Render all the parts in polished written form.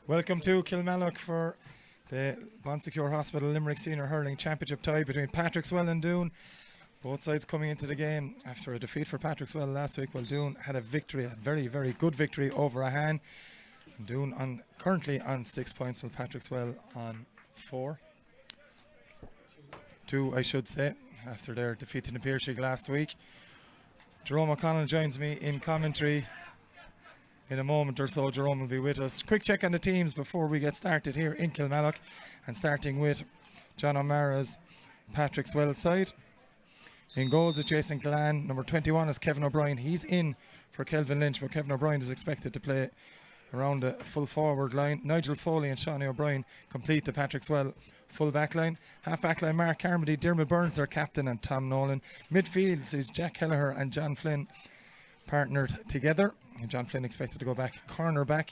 Welcome to Kilmallock for the Bonsecure Hospital Limerick Senior Hurling Championship tie between Patrickswell and Doon. Both sides coming into the game after a defeat for Patrickswell last week. Well, Doon had a victory, a very, very good victory over Ahan. Doon currently on 6 points, while Patrickswell on 2, I should say, after their defeat in the Piercing last week. Jerome O'Connell joins me in commentary. In a moment or so, Jerome will be with us. Quick check on the teams before we get started here in Kilmallock. And starting with John O'Mara's Patrickswell side. In goals, it's Jason Gillan. Number 21 is Kevin O'Brien. He's in for Kelvin Lynch, but Kevin O'Brien is expected to play around the full forward line. Nigel Foley and Shawnee O'Brien complete the Patrickswell full back line. Half back line, Mark Carmody, Dermot Burns, their captain, and Tom Nolan. Midfield is Jack Kelleher and John Flynn partnered together. And John Flynn expected to go back cornerback.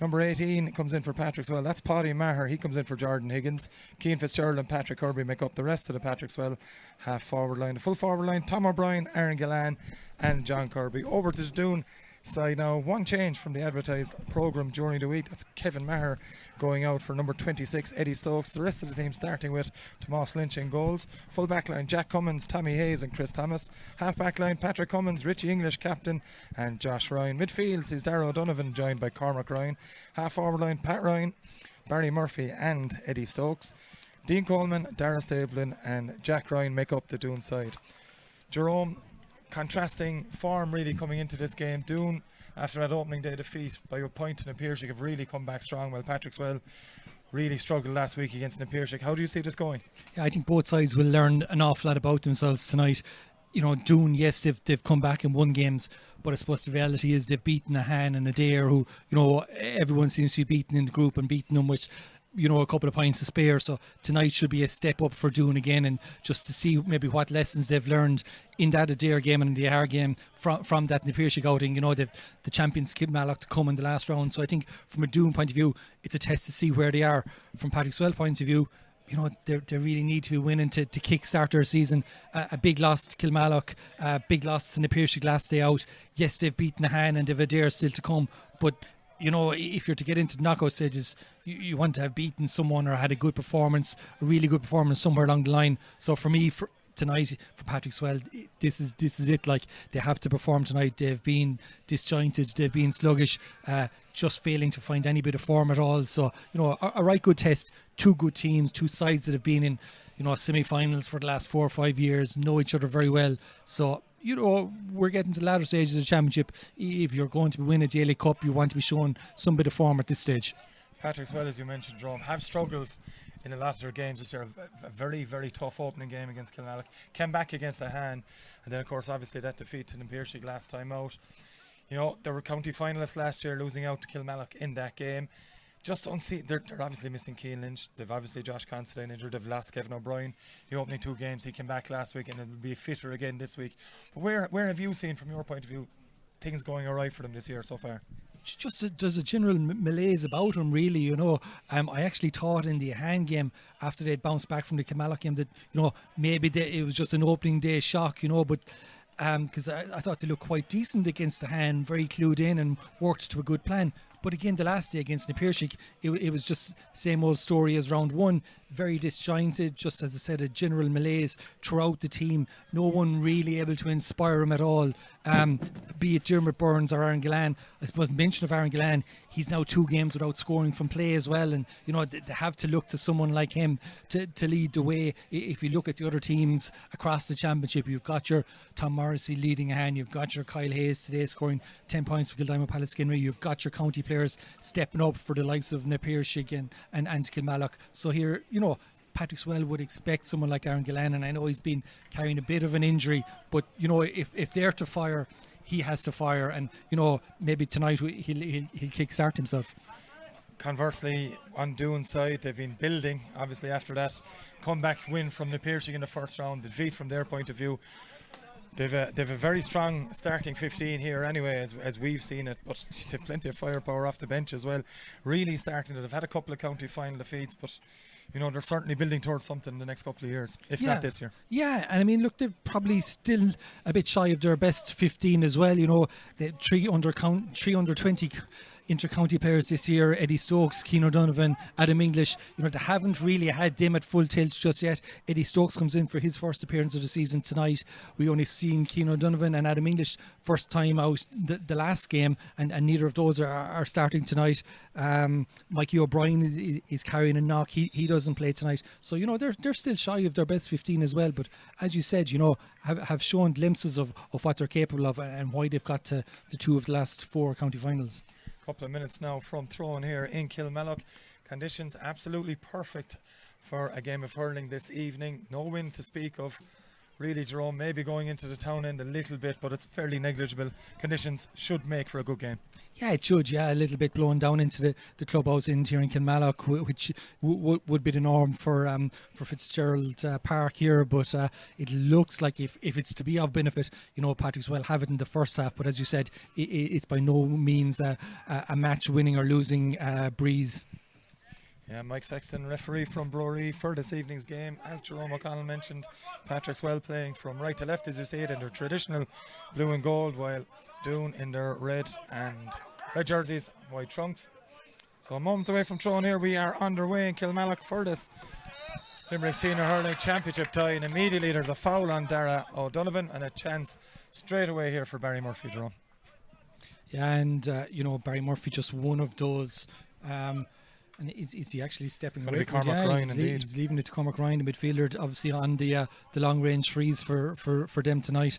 Number 18 comes in for Patrickswell. That's Paddy Maher. He comes in for Jordan Higgins. Keane Fitzgerald and Patrick Kirby make up the rest of the Patrickswell half forward line. The full forward line, Tom O'Brien, Aaron Gillan and John Kirby. Over to the Doon side now. One change from the advertised programme during the week. That's Kevin Maher going out for number 26, Eddie Stokes. The rest of the team starting with Tomas Lynch in goals. Full back line, Jack Cummins, Tommy Hayes and Chris Thomas. Half back line, Patrick Cummins, Richie English captain and Josh Ryan. Midfield is Darragh O'Donovan joined by Cormac Ryan. Half forward line, Pat Ryan, Barry Murphy and Eddie Stokes. Dean Coleman, Darragh Stapleton and Jack Ryan make up the Doon side. Jerome, contrasting form really coming into this game. Doon, after that opening day defeat by a point in Napier, have really come back strong, while Patrickswell really struggled last week against Napier. How do you see this going? Yeah, I think both sides will learn an awful lot about themselves tonight. You know, Doon, yes, they've come back and won games, but I suppose the reality is they've beaten Ahan and Adair, who, you know, everyone seems to be beaten in the group and beaten them with, you know, a couple of points to spare. So tonight should be a step up for Doon again, and just to see maybe what lessons they've learned in that Adair game and in the Ahar game from that Napier outing. You know, they've the champions Kilmallock to come in the last round. So I think from a Doon point of view, it's a test to see where they are. From Patrickswell point of view, you know, they really need to be winning to kick-start their season. A big loss to Kilmallock, a big loss to Napier last day out. Yes, they've beaten Ahan and they've Adair still to come, but you know, if you're to get into the knockout stages, you want to have beaten someone or had a good performance, a really good performance somewhere along the line. So for me, for tonight, for Patrickswell, this is it. Like, they have to perform tonight. They've been disjointed, they've been sluggish, just failing to find any bit of form at all. So, you know, a right good test. Two good teams, two sides that have been in, you know, semi-finals for the last 4 or 5 years, know each other very well. So, you know, we're getting to the latter stages of the championship. If you're going to win a Daily Cup, you want to be showing some bit of form at this stage. Patrickswell, as you mentioned, Jerome, have struggled in a lot of their games this year. A very, very tough opening game against Kilmallock. Came back against Ahan, and then, of course, obviously that defeat to Napier last time out. You know, they were county finalists last year, losing out to Kilmallock in that game. Just don't see, they're obviously missing Keane Lynch. They've obviously Josh Considine injured. They've lost Kevin O'Brien. The opening 2 games, he came back last week and it'll be fitter again this week. But where have you seen, from your point of view, things going all right for them this year so far? Just there's a general malaise about them, really. You know, I actually thought in the Ahan game, after they'd bounced back from the Kilmallock game, that, you know, maybe it was just an opening day shock, you know, but because I thought they looked quite decent against the Ahan, very clued in and worked to a good plan. But again, the last day against Napier, it was just same old story as round 1. Very disjointed, just as I said, a general malaise throughout the team. No one really able to inspire him at all. Be it Dermot Burns or Aaron Gillan. I suppose mention of Aaron Gillan, he's now 2 games without scoring from play as well. And, you know, they have to look to someone like him to lead the way. If you look at the other teams across the championship, you've got your Tom Morrissey leading a hand. You've got your Kyle Hayes today scoring 10 points for Kildimo Pallaskinry. You've got your county players stepping up for the likes of Napier and Kilmallock. So here, you know, Patrickswell would expect someone like Aaron Gillan, and I know he's been carrying a bit of an injury, but, you know, if they're to fire, he has to fire, and, you know, maybe tonight he'll kick-start himself. Conversely, on Doon's side, they've been building, obviously, after that comeback win from Napier in the first round, defeat from their point of view. They've a very strong starting 15 here anyway, as we've seen it, but they've plenty of firepower off the bench as well. Really starting it. They've had a couple of county final defeats, but, you know, they're certainly building towards something in the next couple of years, if not this year. Yeah, and I mean, look, they're probably still a bit shy of their best 15 as well. You know, they 3 under 20 inter-county players this year, Eddie Stokes, Keane O'Donovan, Adam English, they haven't really had them at full tilt just yet. Eddie Stokes comes in for his first appearance of the season tonight. We only seen Keane O'Donovan and Adam English first time out the last game, and neither of those are starting tonight. Mikey O'Brien is carrying a knock. He doesn't play tonight. So, they're still shy of their best 15 as well. But as you said, have shown glimpses of what they're capable of and why they've got to the 2 of the last 4 county finals. Couple of minutes now from throwing here in Kilmallock. Conditions absolutely perfect for a game of hurling this evening. No wind to speak of. Really, Jerome, maybe going into the town end a little bit, but it's fairly negligible. Conditions should make for a good game. Yeah, it should, a little bit blowing down into the clubhouse end here in Kilmallock, which would be the norm for Fitzgerald Park here, but it looks like if it's to be of benefit, Patrickswell have it in the first half, but as you said, it's by no means a match winning or losing breeze. Yeah, Mike Sexton, referee from Broree for this evening's game. As Jerome O'Connell mentioned, Patrickswell playing from right to left, as you see it, in their traditional blue and gold, while Doon in their red jerseys, white trunks. So a moment away from throwing here, we are underway in Kilmallock for this Limerick Senior Hurling Championship tie, and immediately there's a foul on Dara O'Donovan and a chance straight away here for Barry Murphy, Jerome. Yeah, and Barry Murphy, just one of those. And is he actually stepping away from it? He's leaving it to Cormac Ryan, the midfielder, obviously on the long range freeze for them tonight.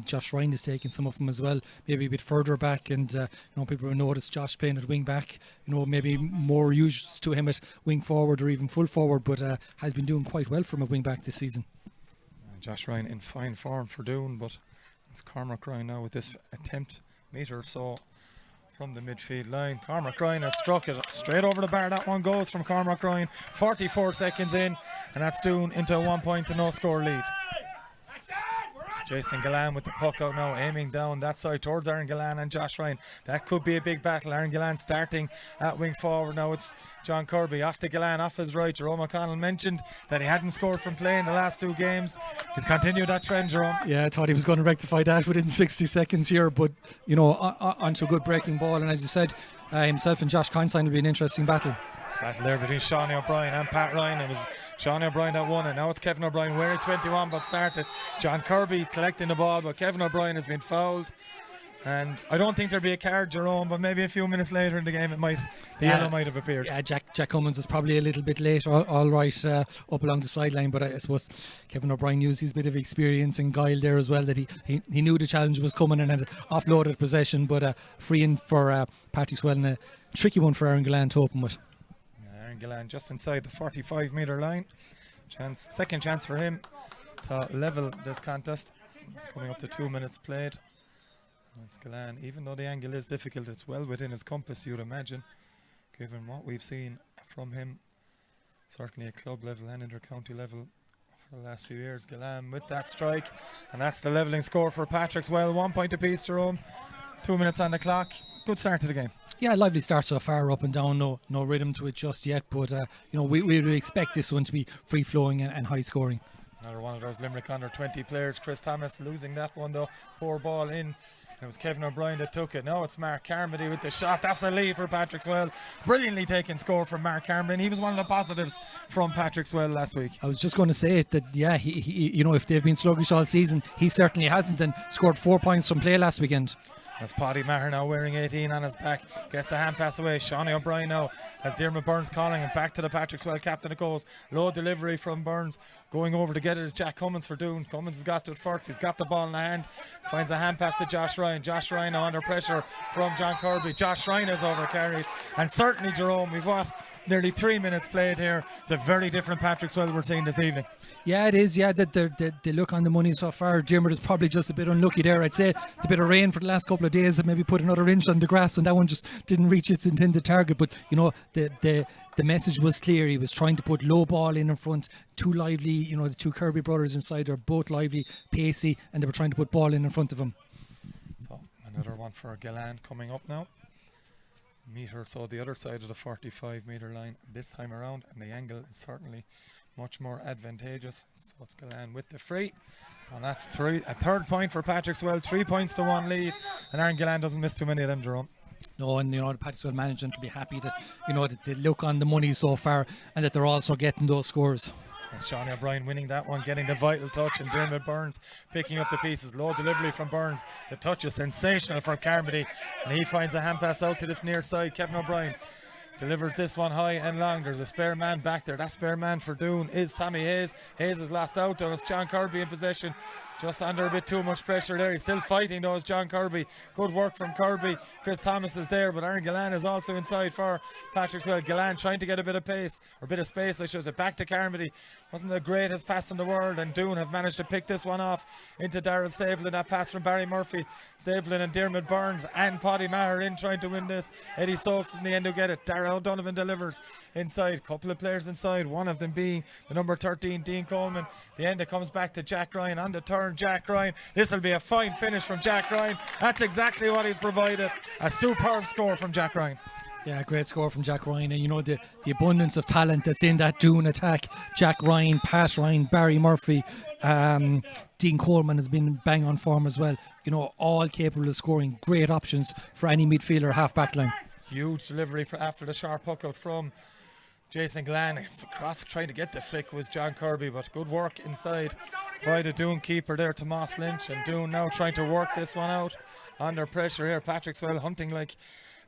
Josh Ryan is taking some of them as well, maybe a bit further back, and people will notice Josh playing at wing back, maybe more used to him at wing forward or even full forward, but has been doing quite well from a wing back this season. Josh Ryan in fine form for Doon, but it's Cormac Ryan now with this attempt metre or so from the midfield line. Cormac Ryan has struck it straight over the bar. That one goes from Cormac Ryan. 44 seconds in, and that's Doon into a 1 point to no score lead. Jason Gallan with the puck out now, aiming down that side towards Aaron Gallan and Josh Ryan. That could be a big battle. Aaron Gallan starting at wing forward. Now it's John Kirby off to Gallan, off his right. Jerome O'Connell mentioned that he hadn't scored from play in the last 2 games. He's continued that trend, Jerome. Yeah, I thought he was going to rectify that within 60 seconds here, but onto a good breaking ball, and as you said, himself and Josh Consign will be an interesting battle. Battle there between Shawnee O'Brien and Pat Ryan. It was Shawnee O'Brien that won it. Now it's Kevin O'Brien wearing 21 but started. John Kirby collecting the ball, but Kevin O'Brien has been fouled. And I don't think there'll be a card, Jerome, but maybe a few minutes later in the game the yellow might have appeared. Yeah, Jack Cummins was probably a little bit late, all right, up along the sideline, but I suppose Kevin O'Brien used his bit of experience and guile there as well, that he knew the challenge was coming and had offloaded possession, but freeing for Patrickswell, and a tricky one for Aaron Gallan to open with. Aaron Gallan just inside the 45 metre line. Second chance for him to level this contest. Coming up to 2 minutes played. It's Gallan. Even though the angle is difficult, it's well within his compass, you'd imagine, given what we've seen from him, certainly at club level and inter-county level for the last few years. Gallan with that strike, and that's the levelling score for Patrickswell. 1 point apiece, Jerome. 2 minutes on the clock. Good start to the game. Yeah, lively start so far, up and down, no rhythm to it just yet, but we would expect this one to be free flowing and high scoring. Another one of those Limerick under 20 players. Chris Thomas losing that one though. Poor ball in. It was Kevin O'Brien that took it. Now it's Mark Carmody with the shot. That's the lead for Patrickswell. Brilliantly taken score from Mark Carmody. He was one of the positives from Patrickswell last week. I was just going to say it, that he if they've been sluggish all season, he certainly hasn't, and scored 4 points from play last weekend. That's Paddy Maher now wearing 18 on his back. Gets the hand pass away. Shawnee O'Brien now has Diarmuid Burns calling him back to the Patrickswell captain it goes. Low delivery from Burns. Going over to get it is Jack Cummins for Doon. Cummins has got to it first. He's got the ball in the hand. Finds a hand pass to Josh Ryan. Josh Ryan now under pressure from John Kirby. Josh Ryan is overcarried. And certainly, Jerome, we've nearly 3 minutes played here. It's a very different Patrickswell we're seeing this evening. Yeah, it is. Yeah, they look on the money so far. Diarmuid is probably just a bit unlucky there. I'd say the bit of rain for the last couple of days that maybe put another inch on the grass, and that one just didn't reach its intended target. But the message was clear. He was trying to put low ball in front. Too lively. The two Kirby brothers inside are both lively, pacey, and they were trying to put ball in front of him. So another one for Gallan coming up now. Metre so the other side of the 45 metre line this time around, and the angle is certainly much more advantageous. So it's Galan with the free. And that's a third point for Patrickswell, 3 points to 1 lead. And Aaron Galan doesn't miss too many of them, Jerome. No, and the Patrickswell management can be happy that that they look on the money so far and that they're also getting those scores. And Sean O'Brien winning that one, getting the vital touch, and Dermot Burns picking up the pieces. Low delivery from Burns. The touch is sensational from Carmody, and he finds a hand pass out to this near side. Kevin O'Brien delivers this one high and long. There's a spare man back there. That spare man for Doon is Tommy Hayes. Hayes is lost out though. It's John Kirby in possession. Just under a bit too much pressure there. He's still fighting though, as John Kirby. Good work from Kirby. Chris Thomas is there, but Aaron Galan is also inside for Patrickswell. Galan trying to get a bit of pace, or a bit of space I should say. Back to Carmody. Wasn't the greatest pass in the world, and Doon have managed to pick this one off into Darrell Stapleton. That pass from Barry Murphy. Stapleton and Dermot Burns and Paddy Maher in trying to win this. Eddie Stokes in the end who get it. Darrell O'Donovan delivers inside. Couple of players inside, one of them being the number 13, Dean Coleman. The end it comes back to Jack Ryan on the turn. Jack Ryan. This will be a fine finish from Jack Ryan. That's exactly what he's provided. A superb score from Jack Ryan. Yeah, great score from Jack Ryan, and the abundance of talent that's in that Doon attack. Jack Ryan, Pat Ryan, Barry Murphy, Dean Coleman has been bang on form as well. All capable of scoring. Great options for any midfielder half back line. Huge delivery after the sharp hook out from Jason Glenn. Cross trying to get the flick was John Kirby, but good work inside by the Doon keeper there, Tomas Lynch, and Doon now trying to work this one out under pressure here. Patrickswell hunting like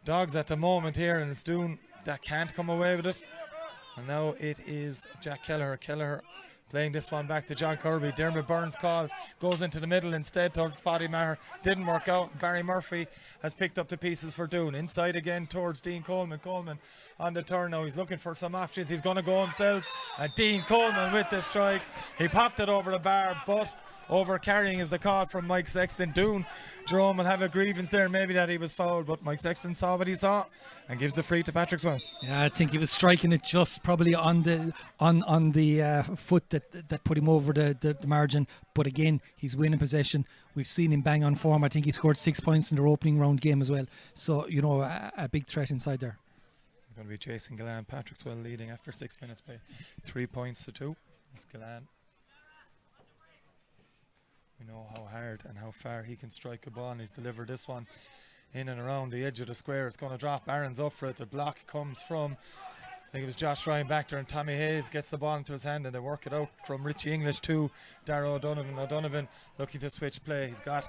dogs at the moment here, and it's Doon that can't come away with it. And now it is Jack Kelleher playing this one back to John Kirby. Dermot Burns goes into the middle instead towards Paddy Maher. Didn't work out. Barry Murphy has picked up the pieces for Doon. Inside again towards Dean Coleman. Coleman on the turn now. He's looking for some options. He's going to go himself. And Dean Coleman with the strike. He popped it over the bar, but over carrying is the call from Mike Sexton. Doon, Jerome, will have a grievance there, maybe that he was fouled, but Mike Sexton saw what he saw and gives the free to Patrickswell. Yeah, I think he was striking it just probably on the foot that put him over the margin. But again, he's winning possession. We've seen him bang on form. I think he scored 6 points in their opening round game as well. So, a big threat inside there. It's going to be Jason Galan. Patrickswell leading after 6 minutes by 3 points to 2. It's Galan. We know how hard and how far he can strike a ball, and he's delivered this one in and around the edge of the square. It's going to drop. Aaron's up for it. The block comes from, I think it was Josh Ryan back there, and Tommy Hayes gets the ball into his hand, and they work it out from Richie English to Darrell O'Donovan. O'Donovan looking to switch play. He's got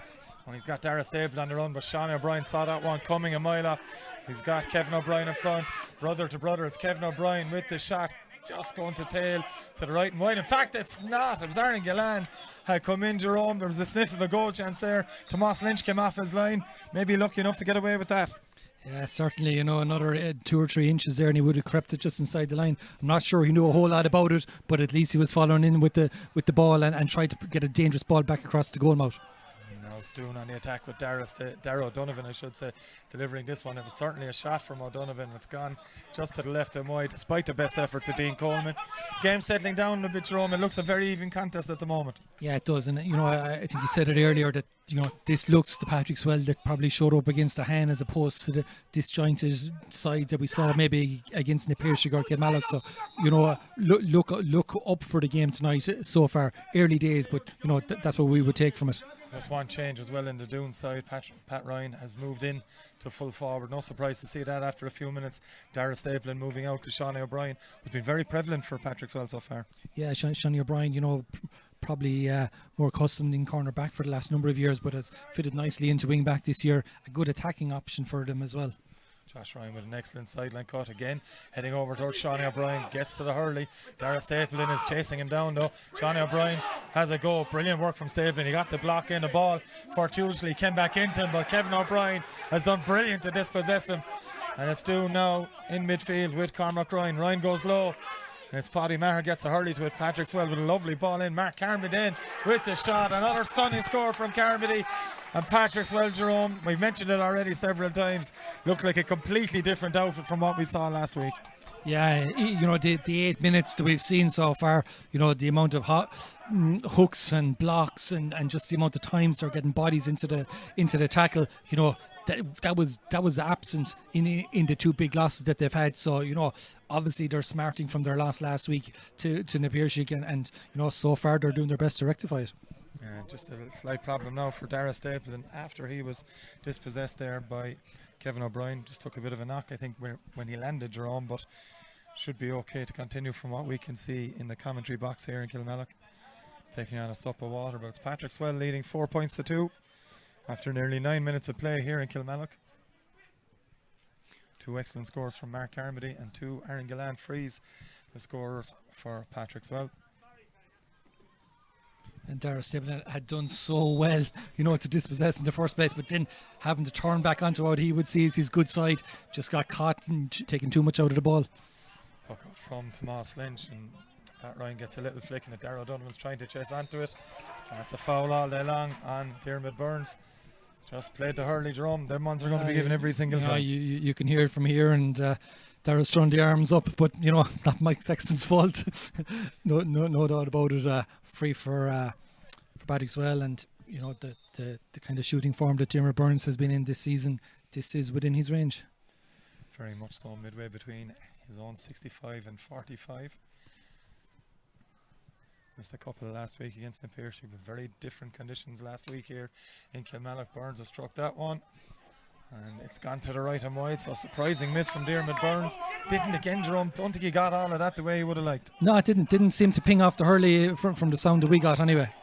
Darrell Stapleton on the run, but Sean O'Brien saw that one coming a mile off. He's got Kevin O'Brien in front, brother to brother. It's Kevin O'Brien with the shot. Just going to tail to the right and wide. In fact, it's not. It was Aaron Galan had come in, Jerome. There was a sniff of a goal chance there. Tomas Lynch came off his line. Maybe lucky enough to get away with that. Yeah, certainly, another 2 or 3 inches there and he would have crept it just inside the line. I'm not sure he knew a whole lot about it, but at least he was following in with the ball and tried to get a dangerous ball back across the goal mouth. It's Doon on the attack with Darrell O'Donovan, I should say, delivering this one. It was certainly a shot from O'Donovan. It's gone just to the left and wide, despite the best efforts of Dean Coleman. Game settling down a bit, Jerome. It looks a very even contest at the moment. Yeah, it does. And, I think you said it earlier that, this looks the Patrickswell that probably showed up against the hand as opposed to the disjointed sides that we saw maybe against Napier or Kilmallock. So, look up for the game tonight so far. Early days, but, that's what we would take from it. Just one change as well in the Doon side. Pat Ryan has moved in to full forward. No surprise to see that after a few minutes. Darrell Stapleton moving out to Sean O'Brien, who's been very prevalent for Patrickswell so far. Yeah, Sean O'Brien, probably more accustomed in corner back for the last number of years, but has fitted nicely into wing back this year. A good attacking option for them as well. Josh Ryan with an excellent sideline cut again, heading over towards Sean O'Brien, gets to the hurley. Darrell Stapleton is chasing him down though. Sean O'Brien has a go. Brilliant work from Stapleton. He got the block in, the ball fortuitously came back into him, but Kevin O'Brien has done brilliant to dispossess him. And it's Doon now in midfield with Cormac Ryan. Ryan goes low. And it's Paddy Maher gets a hurley to it. Patrickswell with a lovely ball in. Mark Carmody in with the shot. Another stunning score from Carmody. And Patrickswell, Jerome, we've mentioned it already several times, looked like a completely different outfit from what we saw last week. Yeah, the 8 minutes that we've seen so far, the amount of hooks and blocks and just the amount of times they're getting bodies into the tackle, that was absent in the two big losses that they've had. So obviously they're smarting from their loss last week to Napier and so far they're doing their best to rectify it. Just a slight problem now for Dara Stapleton after he was dispossessed there by Kevin O'Brien. Just took a bit of a knock, I think, when he landed, Jerome, but should be okay to continue from what we can see in the commentary box here in Kilmallock. It's taking on a sup of water, but it's Patrickswell leading 4 points to 2 after nearly 9 minutes of play here in Kilmallock. 2 excellent scores from Mark Carmody and 2 Aaron Gillan frees the scorers for Patrickswell. And Dara Stapleton had done so well, to dispossess in the first place, but then having to turn back onto what he would see as his good side, just got caught and taking too much out of the ball. Puck out from Tomas Lynch, and Pat Ryan gets a little flick, and Darragh Donovan's trying to chase onto it. That's a foul all day long on Diarmuid Burns. Just played the hurley, Jerome. Them ones are going to be given every single time. You can hear it from here, and Darragh's throwing the arms up, but not Mike Sexton's fault. no doubt about it. Free for Patrickswell, and the kind of shooting form that Diarmuid Burns has been in this season, this is within his range. Very much so, midway between his own 65 and 45. Just a couple last week against Napier, but very different conditions last week here in Kilmallock. Burns has struck that one, and it's gone to the right and wide, so surprising miss from Diarmuid Burns. Didn't again, Jerome. Don't think he got all of that the way he would have liked. No, it didn't seem to ping off the hurley from the sound that we got anyway.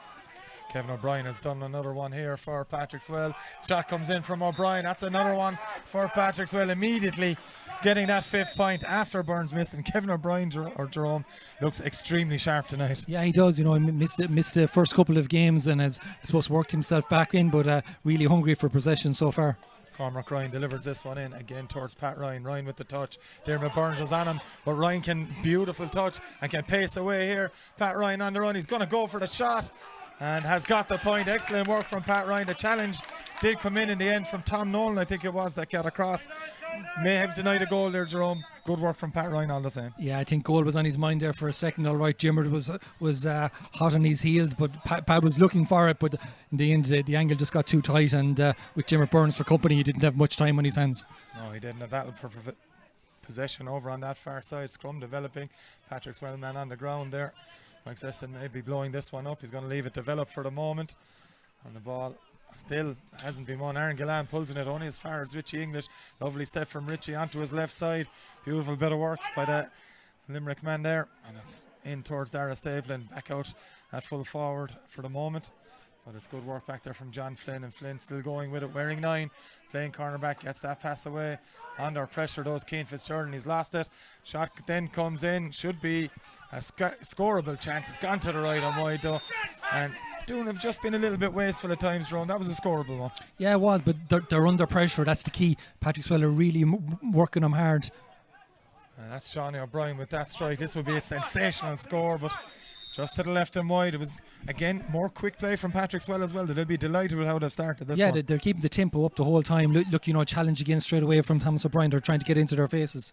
Kevin O'Brien has done another one here for Patrickswell. Shot comes in from O'Brien. That's another one for Patrickswell, immediately getting that 5th point after Burns missed. And Kevin O'Brien, or Jerome, looks extremely sharp tonight. Yeah, he does. He missed the first couple of games and has, I suppose, worked himself back in, but really hungry for possession so far. Cormac Ryan delivers this one in again towards Pat Ryan. Ryan with the touch. Diarmuid Burns is on him, but Ryan can beautiful touch and can pace away here. Pat Ryan on the run. He's going to go for the shot and has got the point. Excellent work from Pat Ryan. The challenge did come in the end from Tom Nolan, I think it was, that got across. May have denied a goal there, Jerome. Good work from Pat Ryan all the same. Yeah, I think goal was on his mind there for a second. All right, Diarmuid was hot on his heels, but Pat was looking for it, but in the end the angle just got too tight, and with Diarmuid Burns for company, he didn't have much time on his hands. No, he didn't. A battle for possession over on that far side. Scrum developing. Patrickswell man on the ground there. Mike Sesson may be blowing this one up. He's going to leave it develop for the moment. And the ball still hasn't been won. Aaron Gillan pulls in it only as far as Richie English. Lovely step from Richie onto his left side. Beautiful bit of work by the Limerick man there. And it's in towards Dara Stapleton. Back out at full forward for the moment. But it's good work back there from John Flynn. And Flynn still going with it, wearing 9. Playing cornerback, gets that pass away. Under pressure, those Keane Fitzgerald, and he's lost it. Shot then comes in, should be a scoreable chance. It's gone to the right and wide though. And Doon have just been a little bit wasteful at times, Ron. That was a scoreable one. Yeah, it was, but they're under pressure. That's the key. Patrickswell are really working them hard. And that's Shawnee O'Brien with that strike. This would be a sensational score, but just to the left and wide. It was, again, more quick play from Patrickswell as well. They'll be delighted with how they've started this one. Yeah, they're keeping the tempo up the whole time. Look, challenge again straight away from Thomas O'Brien. They're trying to get into their faces.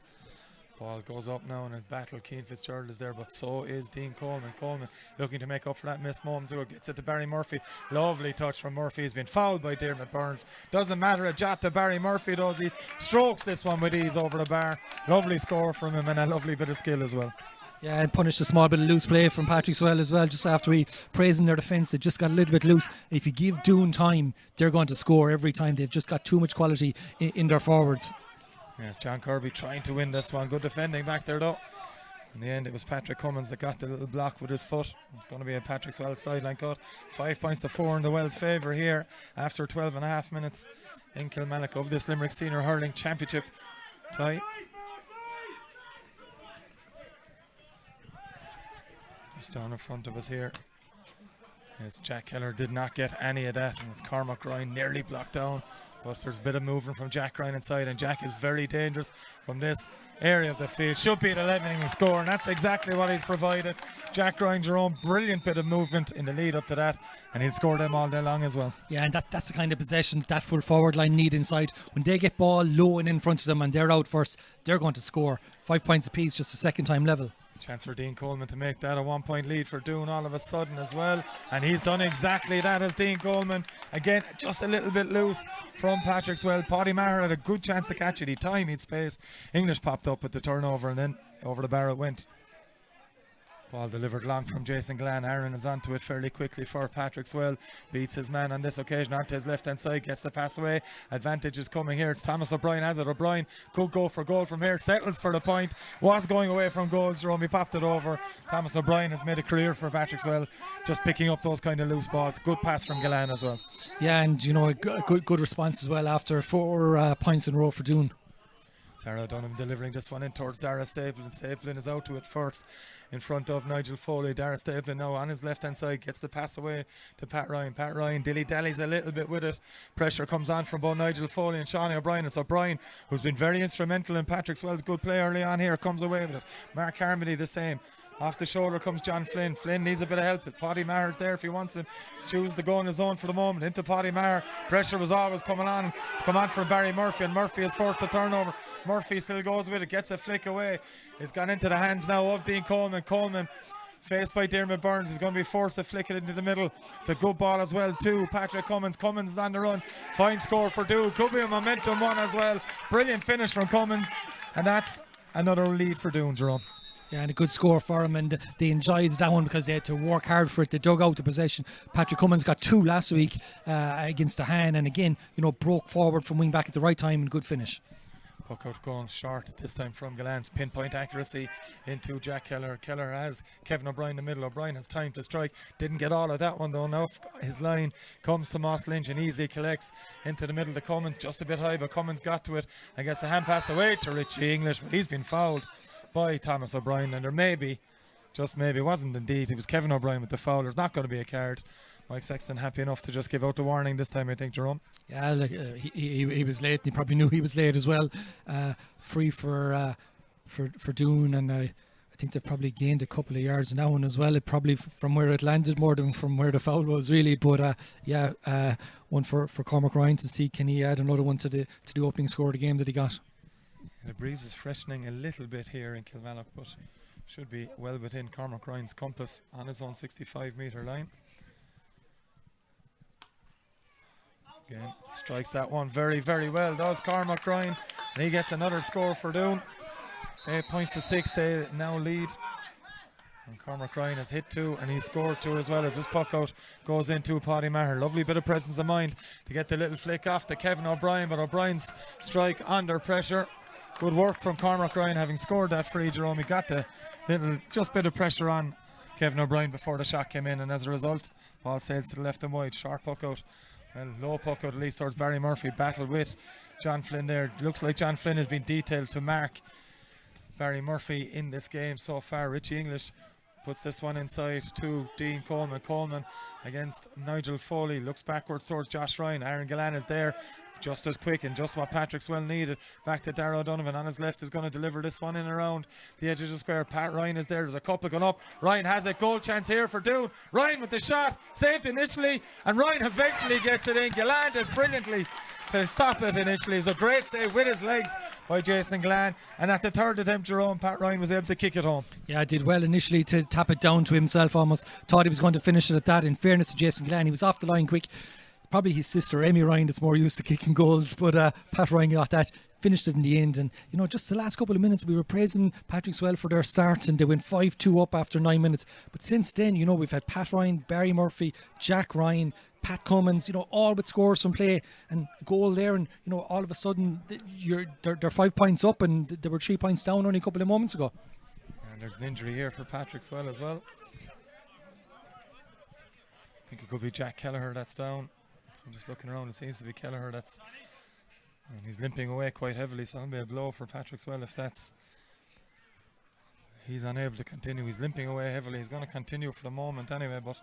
Ball goes up now in a battle. Keane Fitzgerald is there, but so is Dean Coleman. Coleman looking to make up for that miss moments ago. Gets it to Barry Murphy. Lovely touch from Murphy. He's been fouled by Diarmuid Burns. Doesn't matter a jot to Barry Murphy, does he? Strokes this one with ease over the bar. Lovely score from him and a lovely bit of skill as well. Yeah, and punished a small bit of loose play from Patrickswell as well. Just after he praising their defence, they just got a little bit loose. If you give Doon time, they're going to score every time. They've just got too much quality in their forwards. Yes, John Kirby trying to win this one. Good defending back there though. In the end, it was Patrick Cummins that got the little block with his foot. It's going to be a Patrickswell sideline cut. 5 points to 4 in the Wells' favour here after 12 and a half minutes in Kilmallock of this Limerick Senior Hurling Championship tie. Just down in front of us here. Yes, Jack Keller did not get any of that, and it's Cormac Ryan nearly blocked down. But there's a bit of movement from Jack Ryan inside, and Jack is very dangerous from this area of the field. Should be an 11-inning score, and that's exactly what he's provided. Jack Ryan, Jerome, brilliant bit of movement in the lead up to that, and he'll score them all day long as well. Yeah, and that's the kind of possession that full forward line need inside. When they get ball low and in front of them and they're out first, they're going to score. 5 points apiece, just a second time level. Chance for Dean Coleman to make that a 1-point lead for Doon all of a sudden as well. And he's done exactly that as Dean Coleman. Again, just a little bit loose from Patrickswell. Paddy Maher had a good chance to catch it. He time, he'd space. English popped up with the turnover and then over the bar it went. Ball delivered long from Jason Glenn. Aaron is onto it fairly quickly for Patrickswell. Beats his man on this occasion onto his left hand side. Gets the pass away. Advantage is coming here. It's Thomas O'Brien has it. O'Brien could go for goal from here. Settles for the point. Was going away from goals. Jerome, he popped it over. Thomas O'Brien has made a career for Patrickswell, just picking up those kind of loose balls. Good pass from Gillan as well. Yeah, and you know, a good response as well after 4 points in a row for Doon. Dara Dunham delivering this one in towards Dara Stapleton. Stapleton is out to it first in front of Nigel Foley. Dara Stapleton now on his left hand side gets the pass away to Pat Ryan. Pat Ryan dilly-dallies a little bit with it. Pressure comes on from both Nigel Foley and Shawnee O'Brien. It's O'Brien who's been very instrumental in Patrickswell's good play early on here. Comes away with it. Mark Carmody the same. Off the shoulder comes John Flynn. Flynn needs a bit of help, but Paddy Maher's there if he wants him. Chooses to go in his zone for the moment. Into Paddy Maher. Pressure was always coming on. It's come on for Barry Murphy, and Murphy is forced to turnover. Murphy still goes with it, gets a flick away. It's gone into the hands now of Dean Coleman. Coleman, faced by Dermot Burns, is going to be forced to flick it into the middle. It's a good ball as well too. Patrick Cummins. Cummins is on the run. Fine score for Doon. Could be a momentum one as well. Brilliant finish from Cummins. And that's another lead for Doon, Jerome. Yeah, and a good score for them, and they enjoyed that one because they had to work hard for it. They dug out the possession. Patrick Cummins got 2 last week against the Han, and again, you know, broke forward from wing back at the right time and good finish. Puck out going short this time from Gallan's. Pinpoint accuracy into Jack Keller. Keller has Kevin O'Brien in the middle. O'Brien has time to strike. Didn't get all of that one though. Now his line comes to Moss Lynch and easily collects into the middle to Cummins. Just a bit high, but Cummins got to it and gets the hand pass away to Richie English. But he's been fouled by Thomas O'Brien, and there maybe, just maybe, wasn't indeed. It was Kevin O'Brien with the foul. There's not going to be a card. Mike Sexton happy enough to just give out the warning this time, I think, Jerome. Yeah, like, he was late, and he probably knew he was late as well. Free for Doon, and I think they've probably gained a couple of yards in that one as well. It probably from where it landed more than from where the foul was, really. But one for Cormac Ryan to see can he add another one to the opening score of the game that he got. The breeze is freshening a little bit here in Kilmallock, but should be well within Cormac Ryan's compass on his own 65-metre line. Again, strikes that one very, very well, does Cormac Ryan, and he gets another score for Doon. It's 8 points to 6, they now lead. And Cormac Ryan has hit 2 and he scored 2 as well as this puck out goes into Paddy Maher. Lovely bit of presence of mind to get the little flick off to Kevin O'Brien, but O'Brien's strike under pressure. Good work from Cormac Ryan having scored that free, Jerome. He got the little just bit of pressure on Kevin O'Brien before the shot came in, and as a result, ball sails to the left and wide. Short puck out, well, low puck out at least towards Barry Murphy. Battled with John Flynn there. Looks like John Flynn has been detailed to mark Barry Murphy in this game so far. Richie English puts this one inside to Dean Coleman. Coleman against Nigel Foley. Looks backwards towards Josh Ryan. Aaron Gillan is there. Just as quick and just what Patrickswell needed. Back to Darragh O'Donovan on his left is going to deliver this one in around the edge of the square. Pat Ryan is there. There's a couple going up. Ryan has a goal chance here for Doon. Ryan with the shot. Saved initially and Ryan eventually gets it in. Gillan did brilliantly to stop it initially. It was a great save with his legs by Jason Glenn, and at the third attempt, Jerome, Pat Ryan was able to kick it home. Yeah, did well initially to tap it down to himself. Almost thought he was going to finish it at that. In fairness to Jason Glenn, he was off the line quick. Probably his sister Amy Ryan that's more used to kicking goals, but Pat Ryan got that, finished it in the end. And you know, just the last couple of minutes we were praising Patrickswell for their start, and they went 5-2 up after 9 minutes. But since then, you know, we've had Pat Ryan, Barry Murphy, Jack Ryan, Pat Cummins, you know, all with scores from play and goal there, and you know, all of a sudden they're 5 points up, and they were 3 points down only a couple of moments ago. And there's an injury here for Patrickswell as well. I think it could be Jack Kelleher that's down. I'm just looking around, it seems to be Kelleher that's, and he's limping away quite heavily, so that'll be a blow for Patrickswell if that's, he's unable to continue. He's limping away heavily. He's going to continue for the moment anyway, but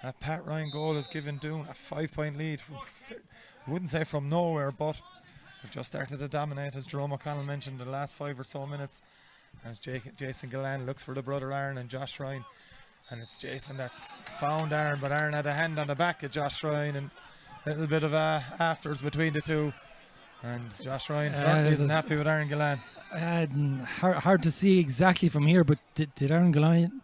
that Pat Ryan goal has given Doon a 5-point lead from, I wouldn't say from nowhere, but they've just started to dominate, as Jerome O'Connell mentioned, the last 5 or so minutes, as Jason Gillan looks for the brother Aaron and Josh Ryan, and it's Jason that's found Aaron, but Aaron had a hand on the back of Josh Ryan, and a little bit of afters between the two, and Josh Ryan certainly isn't happy with Aaron Gillan. Hard to see exactly from here, but did Aaron Gillane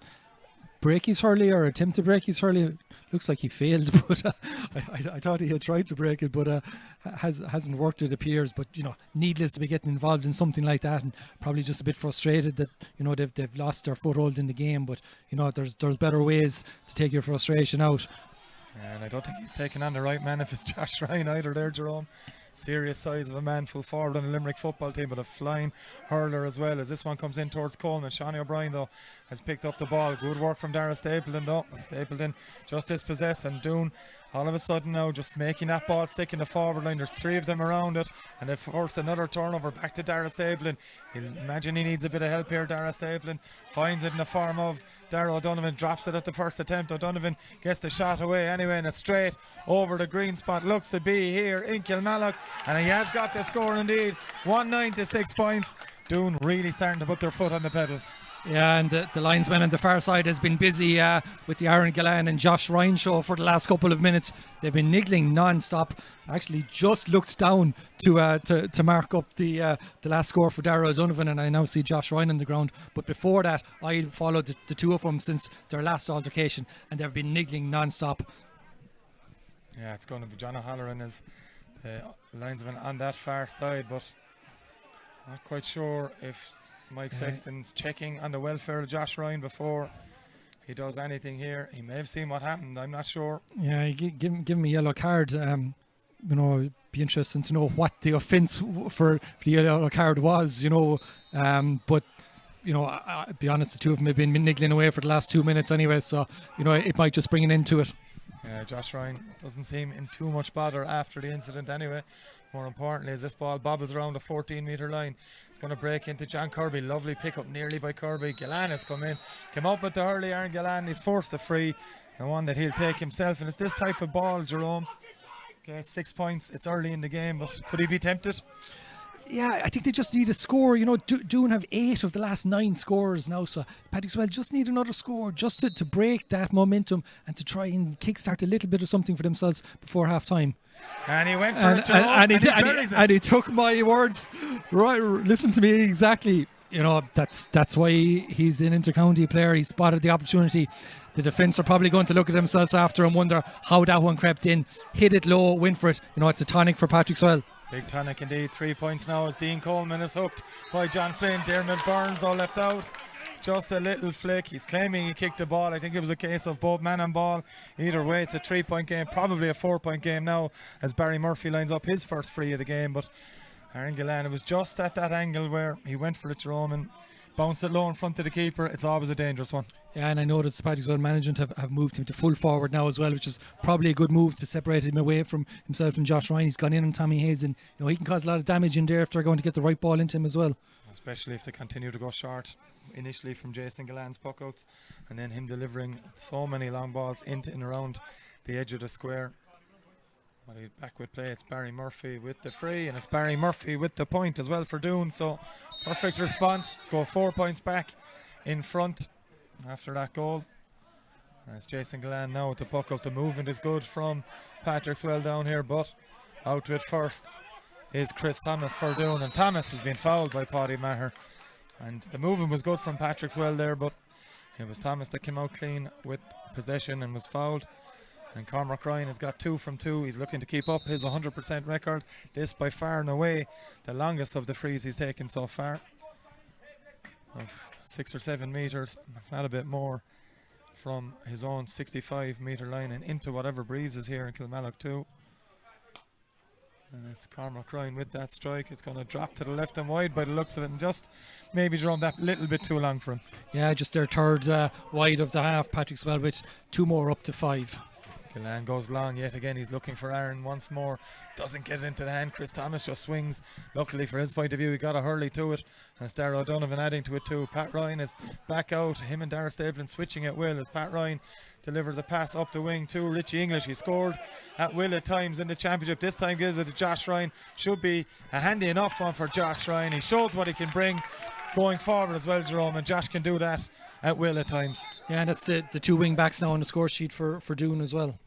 break his hurley or attempt to break his hurley? Looks like he failed, but I thought he had tried to break it, but hasn't worked, it appears. But needless to be getting involved in something like that, and probably just a bit frustrated that they've lost their foothold in the game. But there's better ways to take your frustration out. And I don't think he's taking on the right man if it's Josh Ryan either there, Jerome. Serious size of a man, full forward on the Limerick football team, but a flying hurler as well, as this one comes in towards Coleman. Shawnee O'Brien though has picked up the ball. Good work from Dara Stapleton though. Stapleton just dispossessed, and Doon all of a sudden now just making that ball stick in the forward line. There's 3 of them around it, and they've forced another turnover back to Dara Stapleton. He'll imagine he needs a bit of help here. Dara Stapleton finds it in the form of Dara O'Donovan, drops it at the first attempt. O'Donovan gets the shot away anyway, and it's straight over the green spot. Looks to be here in Kilmallock, and he has got the score indeed. 1-9 to 6 points. Doon really starting to put their foot on the pedal. Yeah, and the linesman on the far side has been busy with the Aaron Gillane and Josh Ryan show for the last couple of minutes. They've been niggling non-stop. Actually just looked down to mark up the last score for Darragh O'Donovan, and I now see Josh Ryan on the ground. But before that, I followed the 2 of them since their last altercation, and they've been niggling non-stop. Yeah, it's going to be John O'Halloran as the linesman on that far side, but not quite sure if Mike Sexton's checking on the welfare of Josh Ryan before he does anything here. He may have seen what happened, I'm not sure. Yeah, give him a yellow card. It'd be interesting to know what the offence for the yellow card was, but I'll be honest, the 2 of them have been niggling away for the last 2 minutes anyway, so it might just bring an end to it. Yeah, Josh Ryan doesn't seem in too much bother after the incident anyway. More importantly, as this ball bobbles around the 14-metre line, it's going to break into John Kirby. Lovely pick up nearly by Kirby. Gillane has come up with the hurley. Aaron Gillane, he's forced the free, the one that he'll take himself. And it's this type of ball, Jerome. Okay, 6 points. It's early in the game, but could he be tempted? Yeah, I think they just need a score. Doon have 8 of the last 9 scores now, so Patrickswell just need another score just to break that momentum and to try and kickstart a little bit of something for themselves before half time. And he went for it, and he took my words. Right, listen to me exactly. That's why he's an inter-county player. He spotted the opportunity. The defence are probably going to look at themselves after and wonder how that one crept in. Hit it low, went for it. It's a tonic for Patrickswell. Big tonic indeed. 3 points now as Dean Coleman is hooked by John Flynn. Dermot Burns though left out. Just a little flick. He's claiming he kicked the ball. I think it was a case of both man and ball. Either way, it's a 3-point game, probably a 4-point game now, as Barry Murphy lines up his first free of the game. But Aaron Gillane, it was just at that angle where he went for it, Jerome, and bounced it low in front of the keeper. It's always a dangerous one. Yeah, and I noticed Patrickswell management have moved him to full forward now as well, which is probably a good move to separate him away from himself and Josh Ryan. He's gone in on Tommy Hayes, and he can cause a lot of damage in there if they're going to get the right ball into him as well. Especially if they continue to go short initially from Jason Gillane's puckouts, and then him delivering so many long balls into and around the edge of the square. Well, back with play, it's Barry Murphy with the free, and it's Barry Murphy with the point as well for Doon. So perfect response, go 4 points back in front after that goal. And it's Jason Gillane now with the puck up. The movement is good from Patrickswell down here, but out to it first is Chris Thomas for Doon, and Thomas has been fouled by Paddy Maher. And the movement was good from Patrickswell there, but it was Thomas that came out clean with possession and was fouled. And Cormac Ryan has got 2 from 2. He's looking to keep up his 100% record. This by far and away the longest of the frees he's taken so far, of 6 or 7 metres, if not a bit more, from his own 65-metre line and into whatever breeze is here in Kilmallock too. And it's Cormac Ryan with that strike. It's going to drop to the left and wide by the looks of it, and just maybe Jerome that little bit too long for him. Yeah, just their third wide of the half. Patrickswell with 2 more up to 5. Gillane goes long yet again. He's looking for Aaron once more. Doesn't get it into the hand. Chris Thomas just swings. Luckily for his point of view, he got a hurley to it. And it's Darragh O'Donovan adding to it too. Pat Ryan is back out. Him and Dara Stapleton switching at will as Pat Ryan delivers a pass up the wing to Richie English. He scored at will at times in the championship. This time gives it to Josh Ryan. Should be a handy enough one for Josh Ryan. He shows what he can bring going forward as well, Jerome, and Josh can do that at will at times. Yeah, and that's the 2 wing backs now on the score sheet for Doon as well.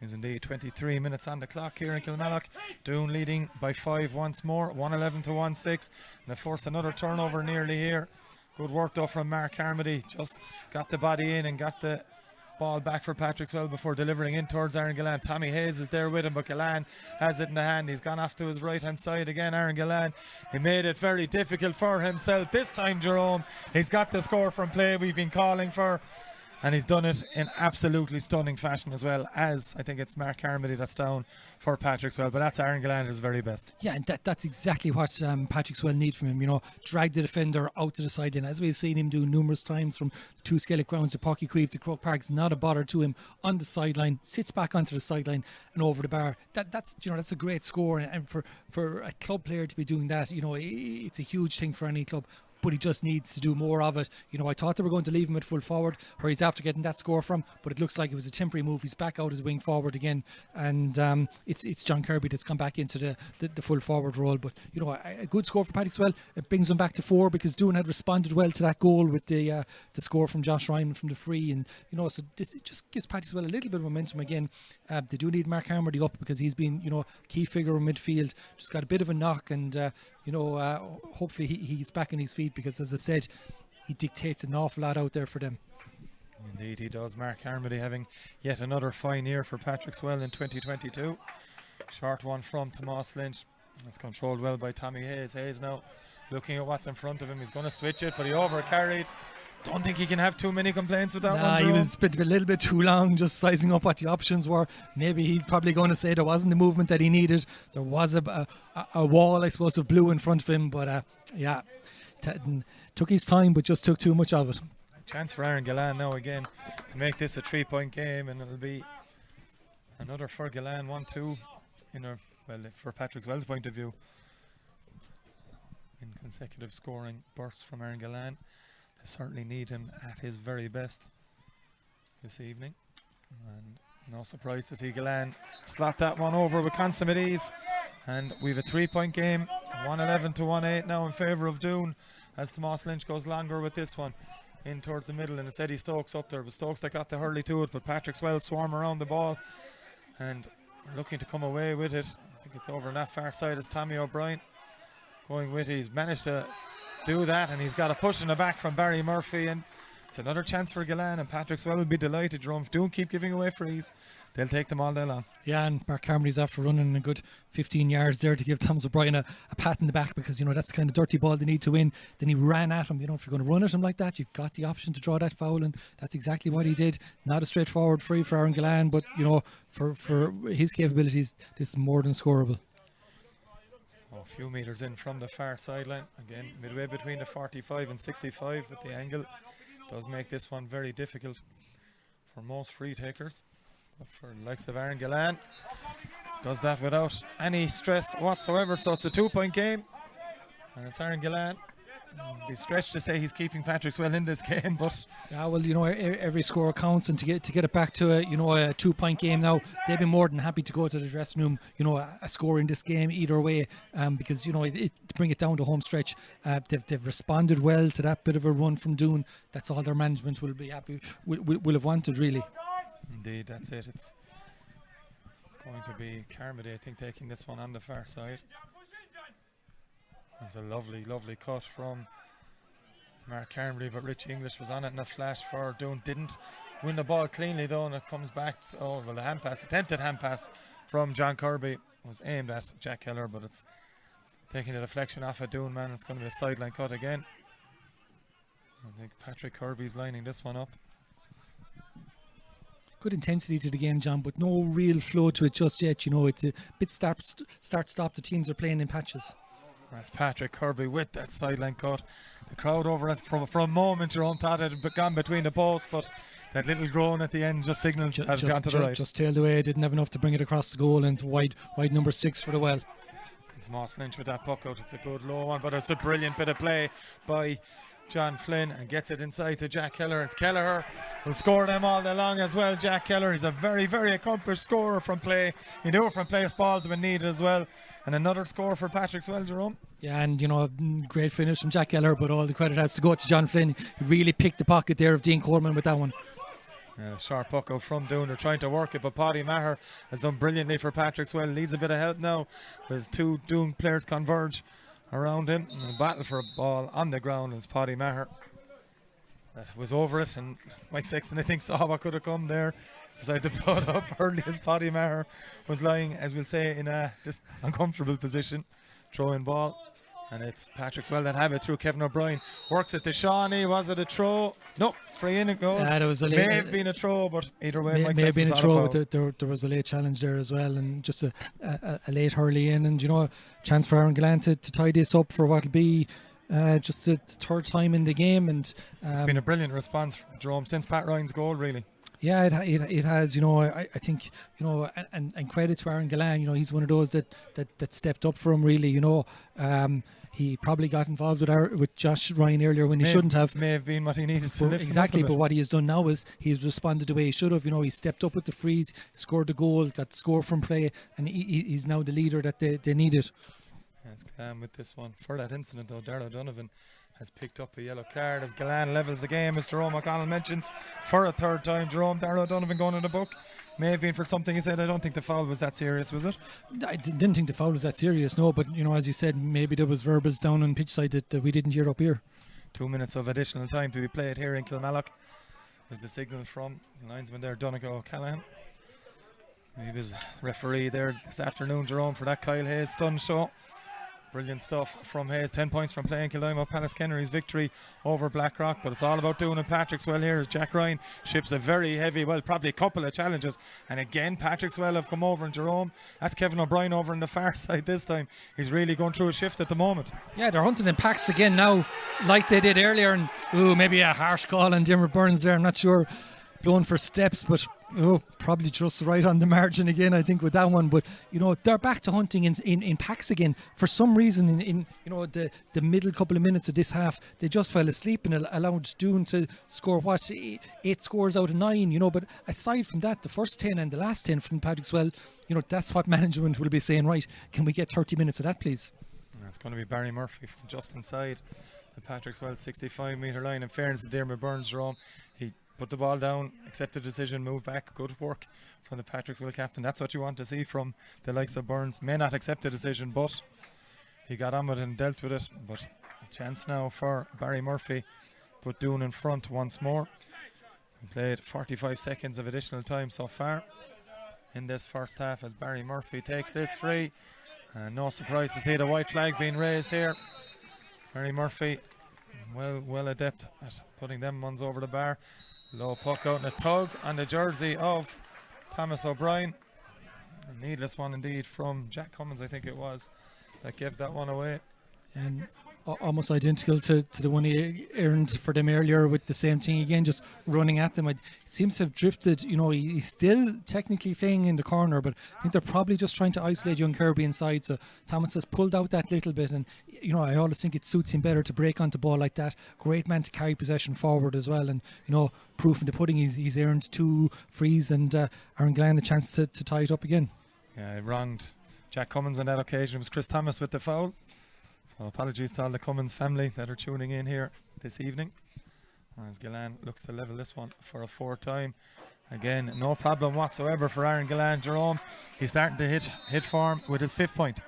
Is indeed 23 minutes on the clock here in Kilmallock. Doon leading by 5 once more, 111-1-6. And of course another turnover nearly here. Good work though from Mark Carmody. Just got the body in and got the ball back for Patrickswell before delivering in towards Aaron Gillan. Tommy Hayes is there with him, but Gillan has it in the hand. He's gone off to his right hand side again, Aaron Gillan. He made it very difficult for himself. This time, Jerome, he's got the score from play we've been calling for. And he's done it in absolutely stunning fashion as well, as I think it's Mark Carmody that's down for Patrickswell, but that's Aaron Gillan at his very best. Yeah, and that's exactly what Patrickswell need from him, you know, drag the defender out to the sideline, as we've seen him do numerous times from two Skellig grounds to Pocky to Croke Park. It's not a bother to him on the sideline, sits back onto the sideline and over the bar. That's a great score, and for a club player to be doing that, you know, it's a huge thing for any club. But he just needs to do more of it. You know, I thought they were going to leave him at full forward, where he's after getting that score from, but it looks like it was a temporary move. He's back out as wing forward again, and it's John Kirby that's come back into the full forward role. But, you know, a good score for Patrickswell. It brings them back to 4 because Doon had responded well to that goal with the score from Josh Ryman from the free, and, you know, so it just gives Patrickswell a little bit of momentum again. They do need Mark Harmody up because he's been, you know, key figure in midfield. Just got a bit of a knock, and hopefully he's back on his feet, because, as I said, he dictates an awful lot out there for them. Indeed he does. Mark Harmody having yet another fine year for Patrickswell in 2022. Short one from Tomas Lynch. It's controlled well by Tommy Hayes. Hayes now looking at what's in front of him. He's going to switch it, but he overcarried. Don't think he can have too many complaints with that one. He was a little bit too long, just sizing up what the options were. Maybe he's probably going to say there wasn't the movement that he needed. There was a wall, I suppose, of blue in front of him, but took his time, but just took too much of it. Chance for Aaron Gillan now again to make this a 3-point game, and it'll be another for Gillan, 1-2 for Patrickswell's point of view. In consecutive scoring bursts from Aaron Gillan. They certainly need him at his very best this evening, and no surprise to see Gillan slot that one over with consummate ease. And we've a 3-point game, 111-1-8 now in favour of Doon, as Tomas Lynch goes longer with this one in towards the middle, and it's Eddie Stokes up there. It was Stokes that got the hurley to it, but Patrickswell swarm around the ball and looking to come away with it. I think it's over on that far side as Tommy O'Brien going with it. He's managed to do that, and he's got a push in the back from Barry Murphy, and it's another chance for Gillan, and Patrickswell will be delighted. Jerome, if Doon keep giving away frees, they'll take them all day long. Yeah, and Mark Carmody's after running a good 15 yards there to give Thomas O'Brien a pat in the back, because, you know, that's the kind of dirty ball they need to win. Then he ran at him. You know, if you're going to run at him like that, you've got the option to draw that foul, and that's exactly what he did. Not a straightforward free for Aaron Gillan, but, you know, for his capabilities, this is more than scoreable. A few metres in from the far sideline, again midway between the 45 and 65, but the angle does make this one very difficult for most free takers. But for the likes of Aaron Gillan, does that without any stress whatsoever. So it's a 2-point game, and it's Aaron Gillan. Be stretched to say he's keeping Patrickswell in this game, but yeah, well, you know, every score counts, and to get it back to a 2-point game now, they'd be more than happy to go to the dressing room, you know, a score in this game either way, because, you know, to bring it down to home stretch, they've responded well to that bit of a run from Doon. That's all their management will be happy will have wanted, really. Indeed, that's it. It's going to be Carmody, I think, taking this one on the far side. It's a lovely cut from Mark Carmody, but Richie English was on it in a flash for Doon. Didn't win the ball cleanly though, and it comes back to, attempted hand pass from John Kirby was aimed at Jack Keller, but it's taking a deflection off a Doon man. It's going to be a sideline cut again. I think Patrick Kirby's lining this one up. Good intensity to the game, John, but no real flow to it just yet. You know, it's a bit start-stop. The teams are playing in patches. That's Patrick Kirby with that sideline cut. The crowd over it for a moment, Jerome thought it had gone between the posts, but that little groan at the end just signalled that it had gone to the right. Just tailed away, didn't have enough to bring it across the goal, and wide number 6 for the well. Tomas Lynch with that puck out. It's a good low one, but it's a brilliant bit of play by John Flynn, and gets it inside to Jack Kelleher. It's Kelleher who'll score them all day long as well. Jack Kelleher, he's a very accomplished scorer from play. He do it from place balls when needed as well. And another score for Patrickswell, Jerome. Yeah, and, you know, great finish from Jack Keller, but all the credit has to go to John Flynn. He really picked the pocket there of Dean Coleman with that one. Sharp puck out from Doon. They're trying to work it, but Paddy Maher has done brilliantly for Patrickswell. Needs a bit of help now as two Doon players converge around him. And a battle for a ball on the ground as Paddy Maher that was over it, and Mike Sexton, I think, saw what could have come there. Decided to blow it up early as Paddy Maher was lying, as we'll say, in a uncomfortable position. Throw-in ball. And it's Patrickswell that have it through Kevin O'Brien. Works it to Shawnee. Was it a throw? No, free in it goes. There was a late, may have been a throw, but either way, may have been a throw, but there was a late challenge there as well, and just a late hurley in, and chance for Aaron Gallant to tie this up for what'll be just the third time in the game. And it's been a brilliant response from Jerome since Pat Ryan's goal, really. Yeah, it has. I think and credit to Aaron Gallant. He's one of those that stepped up for him, really. He probably got involved with Josh Ryan earlier when he shouldn't have. May have been what he needed to lift exactly. But what he has done now is he's responded the way he should have. He stepped up with the freeze, scored the goal, got the score from play, and he's now the leader that they needed. It's Gallant with this one. For that incident, though, Darragh Donovan has picked up a yellow card as Gallant levels the game, as Jerome O'Connell mentions, for a third time. Darragh Donovan going in the book. May have been for something he said. I don't think the foul was that serious, was it? I didn't think the foul was that serious, no, but as you said, maybe there was verbals down on pitch side that we didn't hear up here. 2 minutes of additional time to be played here in Kilmallock. Is the signal from the linesman there, Donegal O'Callaghan. He was referee there this afternoon, Jerome, for that Kyle Hayes stun show. Brilliant stuff from Hayes. 10 points from playing Kildimo Palace Kennery's victory over Blackrock. But it's all about Doon and Patrickswell here as Jack Ryan ships a very heavy, probably a couple of challenges. And again, Patrickswell have come over, and Jerome, that's Kevin O'Brien over on the far side this time. He's really going through a shift at the moment. Yeah, they're hunting in packs again now, like they did earlier. And maybe a harsh call on Dimmer Burns there. I'm not sure. Blown for steps, but probably just right on the margin again, I think, with that one. But they're back to hunting in packs again. For some reason, in the middle couple of minutes of this half, they just fell asleep and allowed Doon to score 8 scores out of 9. But aside from that, the first 10 and the last 10 from Patrickswell, that's what management will be saying. Right, can we get 30 minutes of that, please? It's going to be Barry Murphy from just inside the Patrickswell 65-metre line. In fairness to Dermot Burns, Jerome, he put the ball down, accept the decision, move back. Good work from the Patrickswell captain. That's what you want to see from the likes of Burns. May not accept the decision, but he got on with it and dealt with it. But a chance now for Barry Murphy. Put Doon in front once more. We played 45 seconds of additional time so far in this first half as Barry Murphy takes this free. And no surprise to see the white flag being raised here. Barry Murphy, well adept at putting them ones over the bar. Low puck out and a tug on the jersey of Thomas O'Brien. A needless one indeed from Jack Cummins, I think it was, that gave that one away. And almost identical to the one he earned for them earlier with the same thing again, just running at them. It seems to have drifted. He's still technically playing in the corner, but I think they're probably just trying to isolate young Kirby inside. So Thomas has pulled out that little bit, and I always think it suits him better to break onto ball like that. Great man to carry possession forward as well, and proof in the pudding. He's earned 2 frees, and Aaron Glenn a chance to tie it up again. Yeah, he wronged Jack Cummins on that occasion. It was Chris Thomas with the foul. So apologies to all the Cummins family that are tuning in here this evening. As Gallant looks to level this one for a 4th time. Again, no problem whatsoever for Aaron Gallant. Jerome, he's starting to hit form with his 5th point.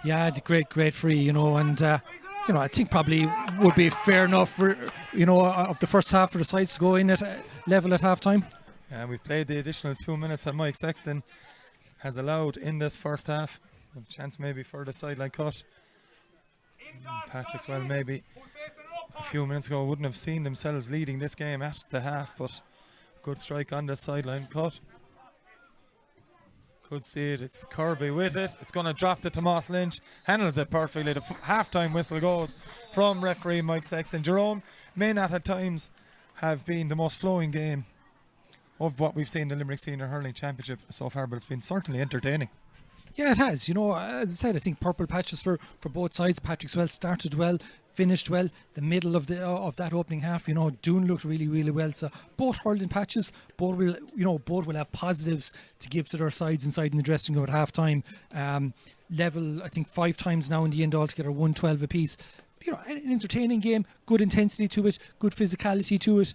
Yeah, great free, and I think probably would be fair enough for, of the first half for the sides to go in at level at half time. Yeah, we've played the additional 2 minutes that Mike Sexton has allowed in this first half. A chance maybe for the sideline cut. Patrickswell maybe a few minutes ago wouldn't have seen themselves leading this game at the half, but good strike on the sideline cut. Could see it. It's Kirby with it. It's going to drop to Tomas Lynch. Handles it perfectly. The half-time whistle goes from referee Mike Sexton. Jerome may not at times have been the most flowing game of what we've seen in the Limerick Senior Hurling Championship so far, but it's been certainly entertaining. Yeah, it has. As I said, I think purple patches for both sides. Patrickswell started well, finished well. The middle of that opening half, Doon looked really well. So both hurled in patches. Both will have positives to give to their sides inside in the dressing room at half time. Level, I think 5 times now in the end altogether, 112 apiece. an entertaining game, good intensity to it, good physicality to it.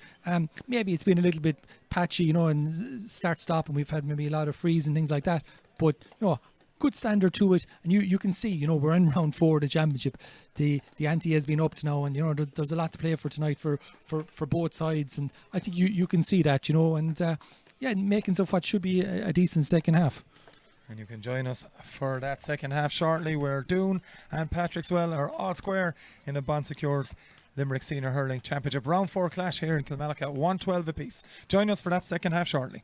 Maybe it's been a little bit patchy, and start-stop, and we've had maybe a lot of frees and things like that. But, good standard to it, and you can see, we're in round 4 of the championship. The ante has been upped now, and there's a lot to play for tonight for both sides, and I think you can see that, and making of what should be a decent second half. And you can join us for that second half shortly, where Doon and Patrickswell are all square in a Bon Secure's Limerick Senior Hurling Championship round 4 clash here in Kilmallock at 1:12 apiece. Join us for that second half shortly.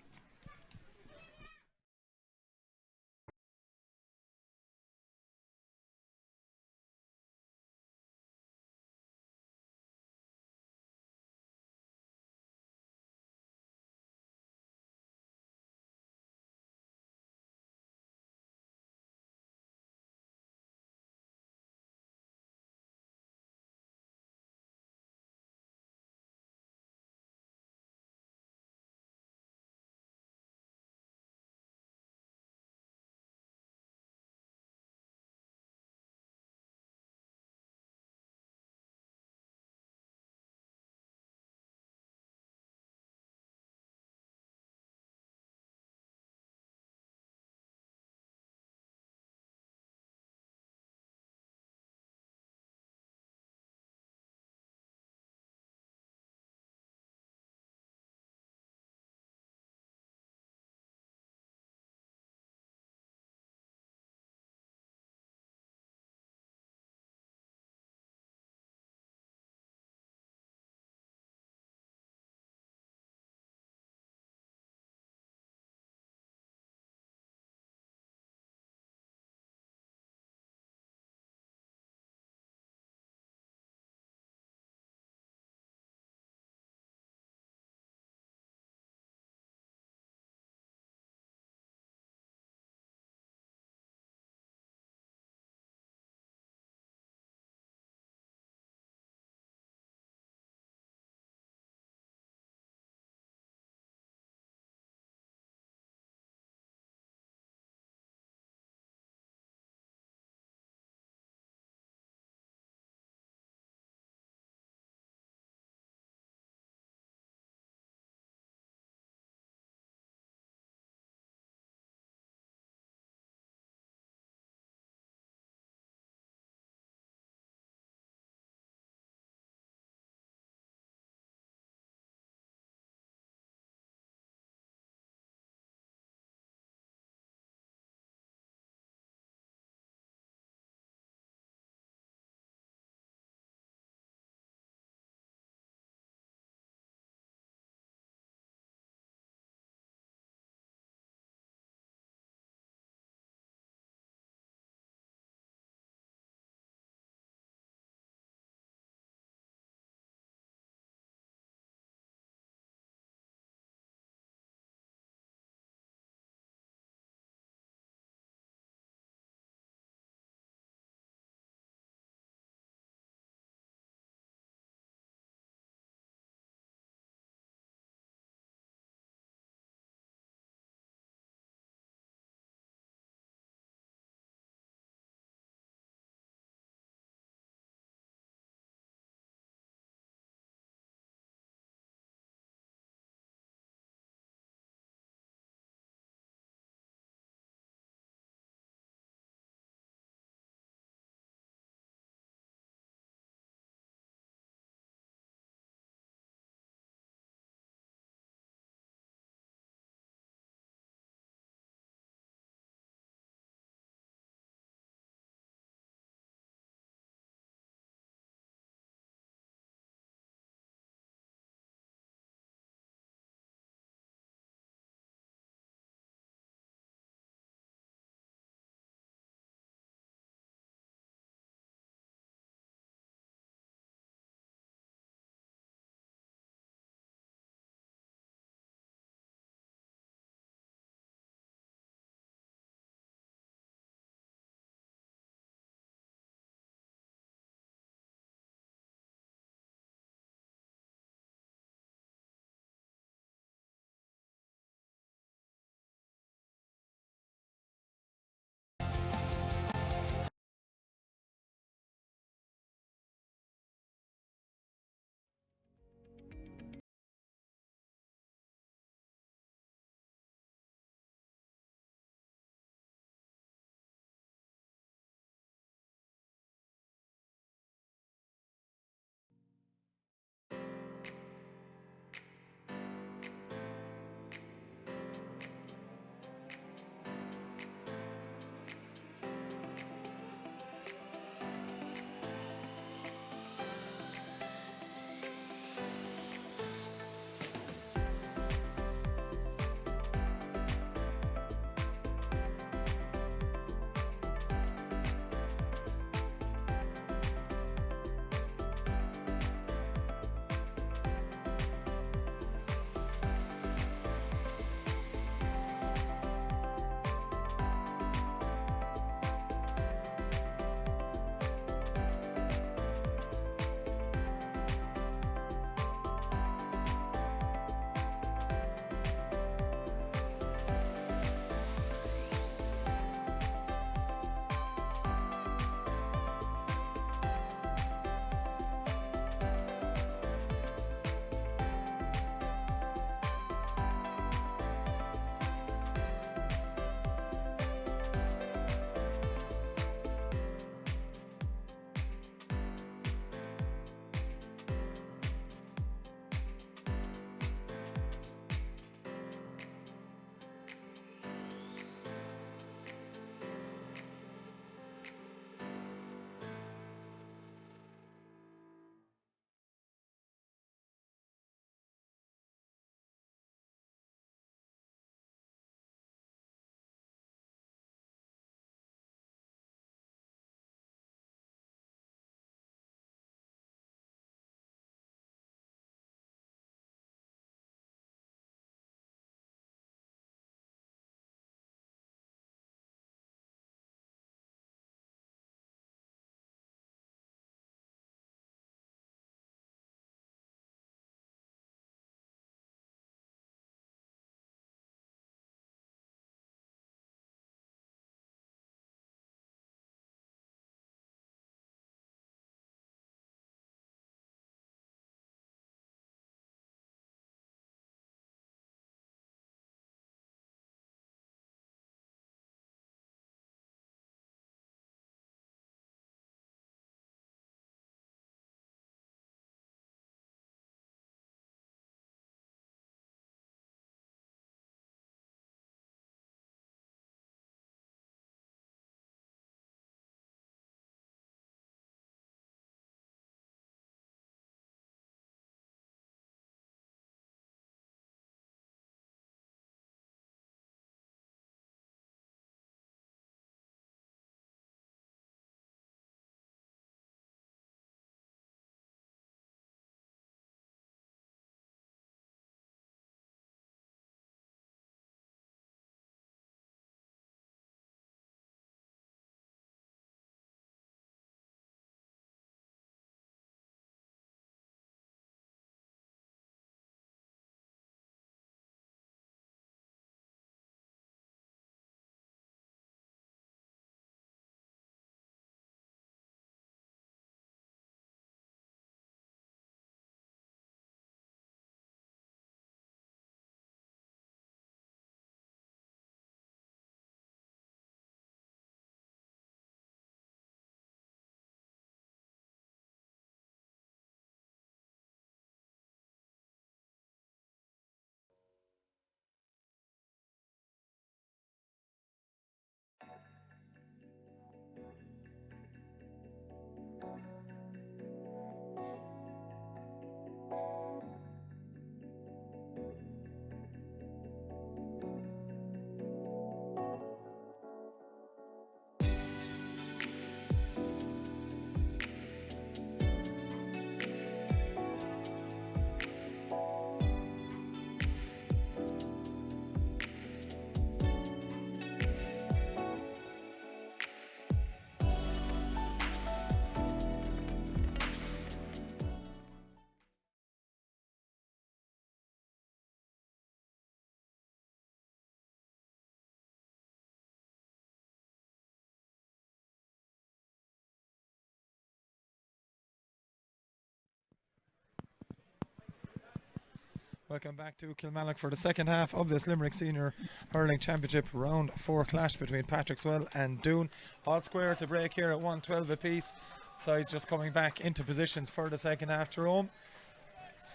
Welcome back to Kilmallock for the second half of this Limerick Senior Hurling Championship round 4 clash between Patrickswell and Doon. All square to break here at 1:12 apiece. Sides just coming back into positions for the second half. Jerome,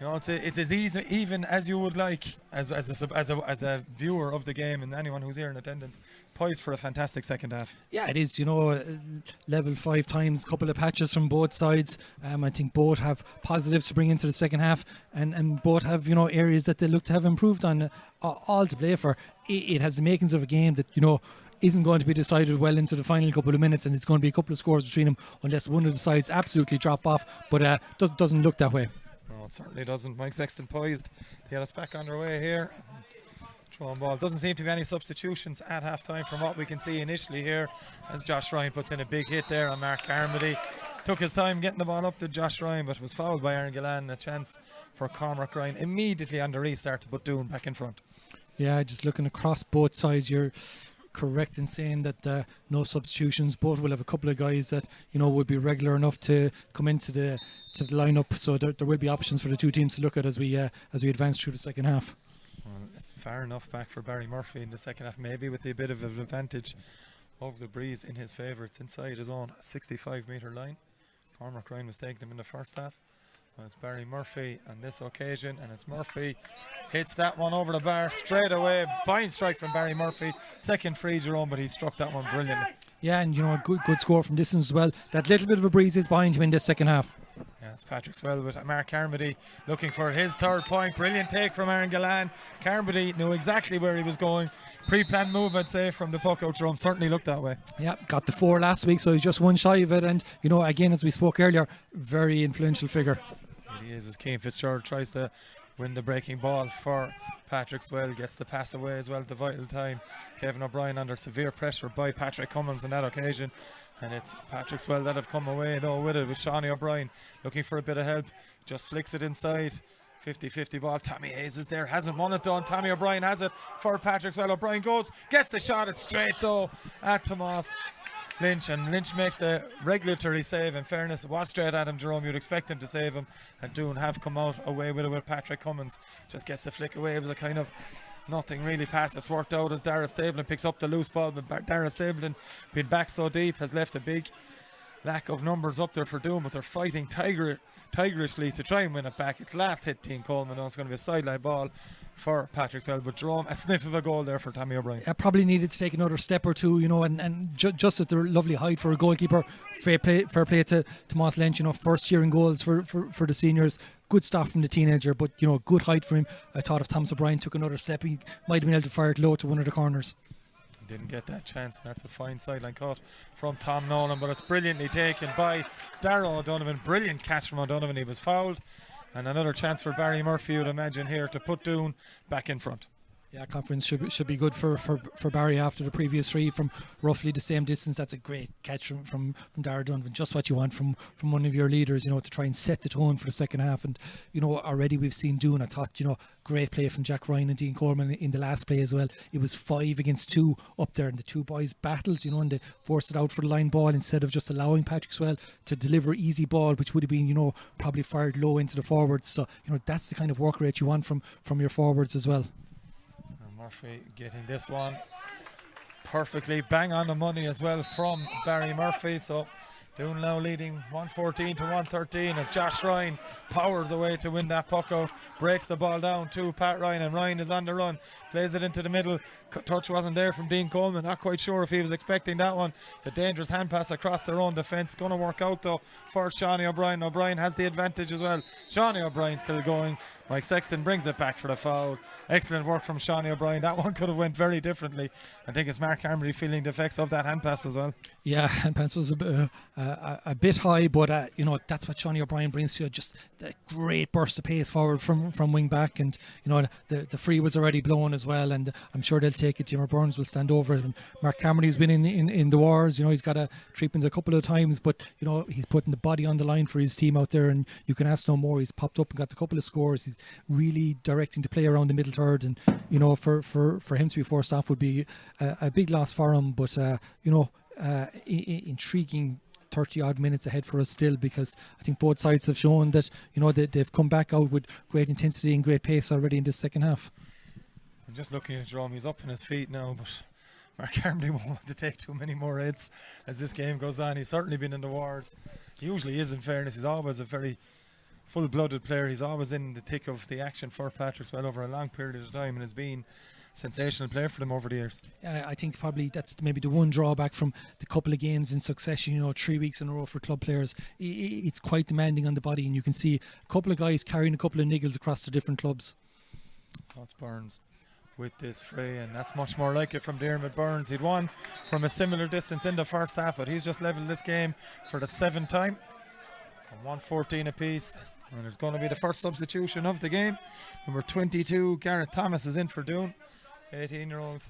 you know, it's as easy, even as you would like, as a viewer of the game and anyone who's here in attendance, poised for a fantastic second half. Yeah, it is, you know, level 5 times, couple of patches from both sides. I think both have positives to bring into the second half, and both have, you know, areas that they look to have improved on, all to play for. It has the makings of a game that, you know, isn't going to be decided well into the final couple of minutes, and it's going to be a couple of scores between them unless one of the sides absolutely drop off, but doesn't look that way. No, it certainly doesn't. Mike Sexton poised to get us back underway here. Throwing ball. Doesn't seem to be any substitutions at half time from what we can see initially here, as Josh Ryan puts in a big hit there on Mark Carmody. Took his time getting the ball up to Josh Ryan, but was fouled by Aaron Gillan. A chance for Cormac Ryan immediately on the restart to put Doon back in front. Yeah, just looking across both sides, you're correct in saying that no substitutions. Both will have a couple of guys that, you know, would be regular enough to come into the lineup, so there will be options for the two teams to look at as we advance through the second half. Well, it's far enough back for Barry Murphy in the second half, maybe with a bit of an advantage of the breeze in his favour. It's inside his own 65-metre line. Cormac Ryan was taking him in the first half. Well, it's Barry Murphy on this occasion, and it's Murphy hits that one over the bar straight away. Fine strike from Barry Murphy. Second free, Jerome, but he struck that one brilliantly. Yeah, and you know, a good score from distance as well. That little bit of a breeze is behind him in this second half. Yeah, it's Patrickswell with Mark Carmody looking for his third point. Brilliant take from Aaron Gillan. Carmody knew exactly where he was going. Pre-planned move, I'd say, from the puck out. Jerome certainly looked that way. Yeah, got the 4 last week, so he's just one shy of it. And, you know, again, as we spoke earlier, very influential figure. He is, as Keane Fitzgerald tries to win the breaking ball for Patrickswell, gets the pass away as well at the vital time. Kevin O'Brien under severe pressure by Patrick Cummins on that occasion, and it's Patrickswell that have come away though with it, with Shawnee O'Brien looking for a bit of help, just flicks it inside. 50-50 ball. Tommy Hayes is there, hasn't won it done. Tommy O'Brien has it for Patrickswell. O'Brien goes, gets the shot, it's straight though at Tomas Lynch, and Lynch makes the regulatory save. In fairness, it was straight at him, Jerome. You'd expect him to save him, and Doon have come out away with it with Patrick Cummins. Just gets the flick away. It was a kind of nothing really pass that's worked out as Dara Stableton picks up the loose ball, but Dara Stableton, being back so deep, has left a big lack of numbers up there for Doon, but they're fighting tigerishly to try and win it back. It's last hit Dean Coleman. It's going to be a sideline ball for Patrickswell, but Jerome, a sniff of a goal there for Tommy O'Brien. I probably needed to take another step or two, you know, and just with the lovely height for a goalkeeper. Fair play to Tomas Lynch, you know, first year in goals for the seniors. Good stuff from the teenager, but, you know, good height for him. I thought if Thomas O'Brien took another step, he might have been able to fire it low to one of the corners. Didn't get that chance. That's a fine sideline cut from Tom Nolan, but it's brilliantly taken by Darragh O'Donovan. Brilliant catch from O'Donovan. He was fouled, and another chance for Barry Murphy, you'd imagine, here to put Doon back in front. Yeah, conference should be good for Barry after the previous 3 from roughly the same distance. That's a great catch from Darragh Donovan. Just what you want from one of your leaders, you know, to try and set the tone for the second half. And, you know, already we've seen Doon. I thought, you know, great play from Jack Ryan and Dean Coleman in the last play as well. It was 5 against 2 up there, and the two boys battled, you know, and they forced it out for the line ball instead of just allowing Patrickswell to deliver easy ball, which would have been, you know, probably fired low into the forwards. So, you know, that's the kind of work rate you want from your forwards as well. Murphy getting this one perfectly, bang on the money as well from Barry Murphy. So Doon now leading 114 to 113 as Josh Ryan powers away to win that puck out, breaks the ball down to Pat Ryan, and Ryan is on the run, plays it into the middle. Touch wasn't there from Dean Coleman, not quite sure if he was expecting that one. It's a dangerous hand pass across their own defence, going to work out though for Shawnee O'Brien. O'Brien has the advantage as well. Shawnee O'Brien still going. Mike Sexton brings it back for the foul. Excellent work from Shawnee O'Brien. That one could have went very differently. I think it's Mark Carmody feeling the effects of that hand pass as well. Yeah, hand pass was a bit high, but you know, that's what Shawnee O'Brien brings to you. Just a great burst of pace forward from wing back, and you know, the free was already blown as well, and I'm sure they'll take it. Jimmer Burns will stand over it, and Mark Carmody's been in the wars. You know, he's got a treatment a couple of times, but you know, he's putting the body on the line for his team out there, and you can ask no more. He's popped up and got a couple of scores. He's really directing the play around the middle third, and you know, for him to be forced off would be a big loss for him, but you know, intriguing 30 odd minutes ahead for us still, because I think both sides have shown that, you know, they've come back out with great intensity and great pace already in this second half. I'm just looking at Jerome, he's up on his feet now, but Mark Carmody won't want to take too many more hits as this game goes on. He's certainly been in the wars. He usually is, in fairness. He's always a very full-blooded player. He's always in the thick of the action for Patrickswell over a long period of time, and has been a sensational player for them over the years. Yeah, I think probably that's maybe the one drawback from the couple of games in succession, you know, 3 weeks in a row for club players. It's quite demanding on the body, and you can see a couple of guys carrying a couple of niggles across the different clubs. So it's Burns with this fray, and that's much more like it from Dermot Burns. He'd won from a similar distance in the first half, but he's just levelled this game for the 7th time. 114 apiece. And there's going to be the first substitution of the game. Number 22, Gareth Thomas, is in for Doon. 18-year-old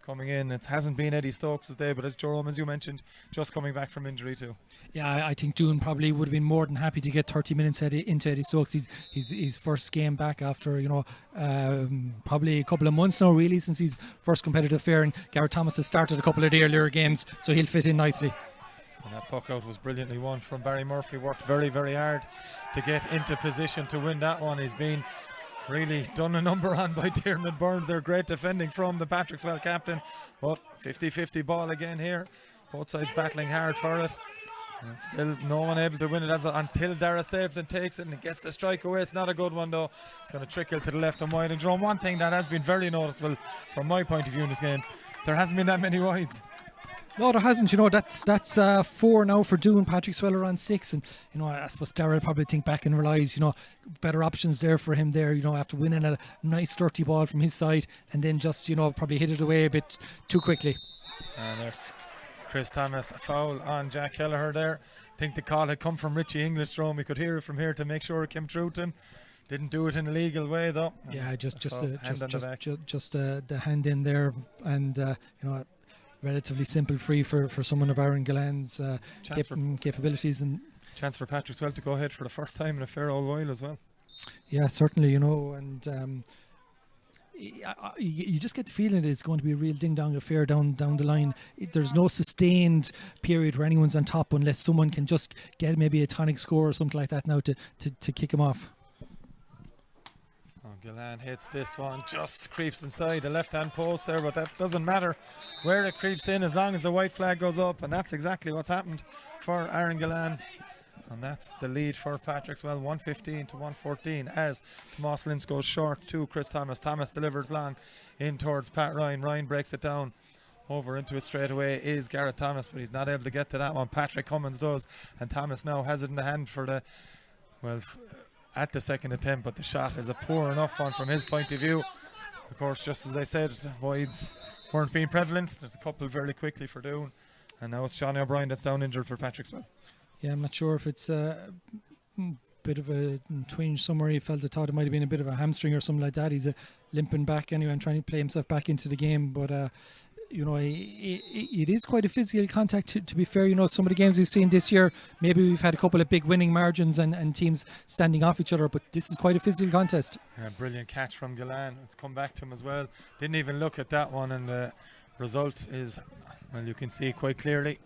coming in. It hasn't been Eddie Stokes' day, but as Jerome, as you mentioned, just coming back from injury too. Yeah, I think Doon probably would have been more than happy to get 30 minutes into Eddie Stokes. His first game back after, you know, probably a couple of months now, really, since his first competitive fair. And Gareth Thomas has started a couple of the earlier games, so he'll fit in nicely. And that puck out was brilliantly won from Barry Murphy. Worked very, very hard to get into position to win that one. He's been really done a number on by Dermot Burns. They're great defending from the Patrickswell captain. But 50-50 ball again here. Both sides battling hard for it. And still no one able to win it until Dara Stapleton takes it and gets the strike away. It's not a good one though. It's going to trickle to the left and wide. And Jerome, one thing that has been very noticeable from my point of view in this game, there hasn't been that many wides. No, there hasn't. You know, that's 4 now for Doon. Patrickswell are on 6, and you know, I suppose Darrell probably think back and realise, you know, better options there for him there. You know, after winning a nice dirty ball from his side, and then just, you know, probably hit it away a bit too quickly. And there's Chris Thomas, a foul on Jack Kelleher there. I think the call had come from Richie English. Jerome, we could hear it from here to make sure it came through to him. Didn't do it in a legal way though. Yeah, just the hand in there, and you know, relatively simple free for someone of Aaron Gillan's capabilities. And chance for Patrickswell to go ahead for the first time in a fair old while as well. Yeah, certainly, you know, and you just get the feeling it's going to be a real ding-dong affair down the line. There's no sustained period where anyone's on top unless someone can just get maybe a tonic score or something like that now to kick him off. Gillan hits this one, just creeps inside the left-hand post there, but that doesn't matter where it creeps in as long as the white flag goes up, and that's exactly what's happened for Aaron Gillan. And that's the lead for Patrickswell, 115 to 114, as Tomas Lintz goes short to Chris Thomas. Thomas delivers long in towards Pat Ryan. Ryan breaks it down. Over into it straight away is Gareth Thomas, but he's not able to get to that one. Patrick Cummins does, and Thomas now has it in the hand for the, well, at the second attempt, but the shot is a poor enough one from his point of view. Of course, just as I said, wides weren't being prevalent. There's a couple very quickly for Doon, and now it's Shawnee O'Brien that's down injured for Patrickswell. Yeah, I'm not sure if it's a bit of a twinge somewhere. He felt, thought it might have been a bit of a hamstring or something like that. He's limping back anyway and trying to play himself back into the game, but you know, it is quite a physical contact, to be fair. You know, some of the games we've seen this year, maybe we've had a couple of big winning margins and teams standing off each other, but this is quite a physical contest. Yeah, brilliant catch from Gillan. It's come back to him as well. Didn't even look at that one, and the result is, well, you can see quite clearly.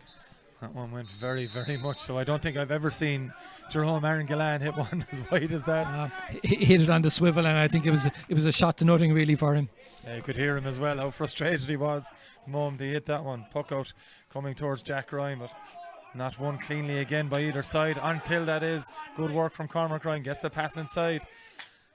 That one went very, very much so. I don't think I've ever seen Jerome Aaron Gillan hit one as wide as that. He hit it on the swivel, and I think it was a shot to nothing really for him. Yeah, you could hear him as well, how frustrated he was the moment he hit that one. Puck out coming towards Jack Ryan, but not won cleanly again by either side until that is good work from Cormac Ryan. Gets the pass inside.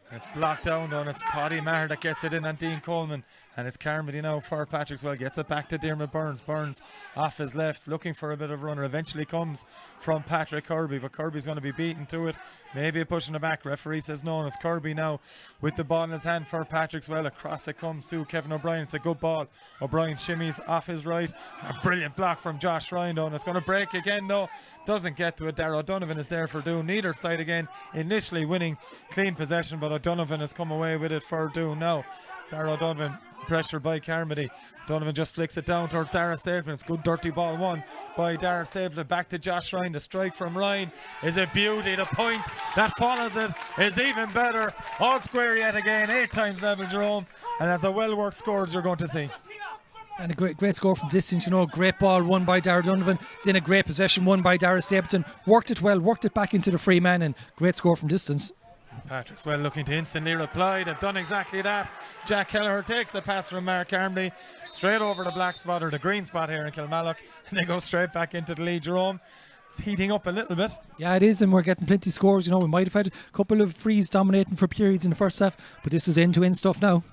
And it's blocked down though, and it's Paddy Maher that gets it in on Dean Coleman. And it's Carmody now for Patrickswell. Gets it back to Dermot Burns. Burns off his left, looking for a bit of runner. Eventually comes from Patrick Kirby, but Kirby's going to be beaten to it. Maybe pushing it back. Referee says no, and it's Kirby now with the ball in his hand for Patrickswell. Across it comes to Kevin O'Brien. It's a good ball. O'Brien shimmies off his right. A brilliant block from Josh Ryan though, and it's going to break again though. Doesn't get to it. Darragh O'Donovan is there for Doon. Neither side again initially winning clean possession, but O'Donovan has come away with it for Doon now. Darragh O'Donovan pressured by Carmody. Donovan just flicks it down towards Dara Stapleton. It's good dirty ball won by Dara Stapleton. Back to Josh Ryan. The strike from Ryan is a beauty. The point that follows it is even better. All square yet again. 8 times level, Jerome. And that's a well worked score as you're going to see. And a great score from distance, great ball won by Dara Donovan, then a great possession won by Dara Stapleton. Worked it well, worked it back into the free man, and great score from distance. Patrickswell looking to instantly reply. They've done exactly that. Jack Kelleher takes the pass from Mark Armley straight over the black spot or the green spot here in Kilmallock, and they go straight back into the lead. Jerome, it's heating up a little bit. Yeah, it is, and we're getting plenty of scores. We might have had a couple of frees dominating for periods in the first half, but this is end-to-end stuff now.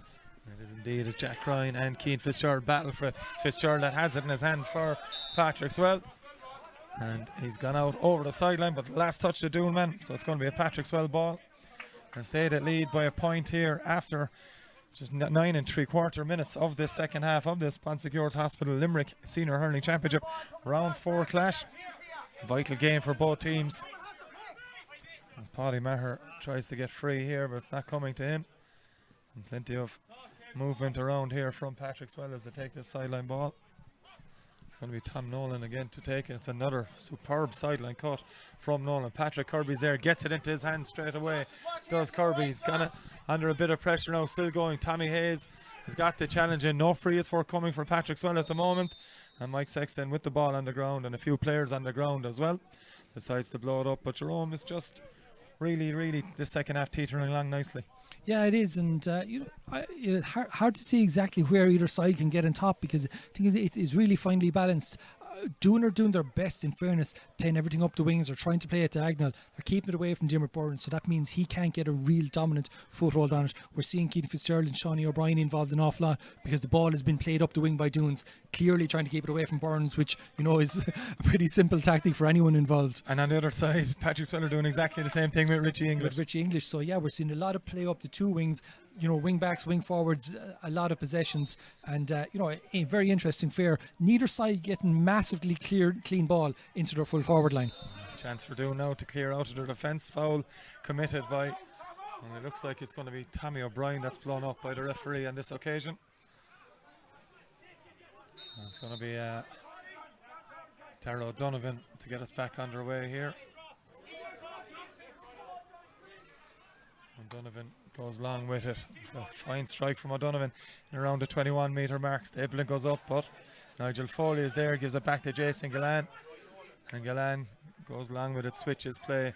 It is indeed, as Jack Ryan and Keane Fitzgerald battle for it. It's Fitzgerald that has it in his hand for Patrickswell. And he's gone out over the sideline, but the last touch to Doon man, so it's going to be a Patrickswell ball. And stayed at lead by a point here after just 9 3/4 minutes of this second half of this Pontsecours Hospital Limerick Senior Hurling Championship round 4 clash. Vital game for both teams. As Paddy Maher tries to get free here, but it's not coming to him. And plenty of movement around here from Patrickswell as they take this sideline ball. It's going to be Tom Nolan again to take it. It's another superb sideline cut from Nolan. Patrick Kirby's there, gets it into his hand straight away. Does Kirby. He's got it under a bit of pressure now, still going. Tommy Hayes has got the challenge in. No free is forthcoming for Patrickswell at the moment. And Mike Sexton with the ball on the ground and a few players on the ground as well. Decides to blow it up. But Jerome is just really, this second half teetering along nicely. Yeah, it is, and it's hard to see exactly where either side can get on top, because I think it's really finely balanced. Doon are doing their best, in fairness, playing everything up the wings or trying to play it diagonal. They're keeping it away from Jimmer Burns, so that means he can't get a real dominant foothold on it. We're seeing Keane Fitzgerald and Shawnee O'Brien involved an awful lot because the ball has been played up the wing by Doones, clearly trying to keep it away from Burns, which is a pretty simple tactic for anyone involved. And on the other side, Patrickswell are doing exactly the same thing with Richie English. So yeah, we're seeing a lot of play up the two wings. Wing backs, wing forwards, a lot of possessions, and a very interesting fair. Neither side getting massively clean ball into their full forward line. Chance for Doon now to clear out of their defence. Foul committed by, and it looks like it's going to be Tommy O'Brien that's blown up by the referee on this occasion. And it's going to be Tara O'Donovan to get us back underway here. O'Donovan goes long with it. It's a fine strike from O'Donovan in around the 21 metre mark. Stapleton goes up, but Nigel Foley is there, gives it back to Jason Gallan, and Gallan goes long with it, switches play.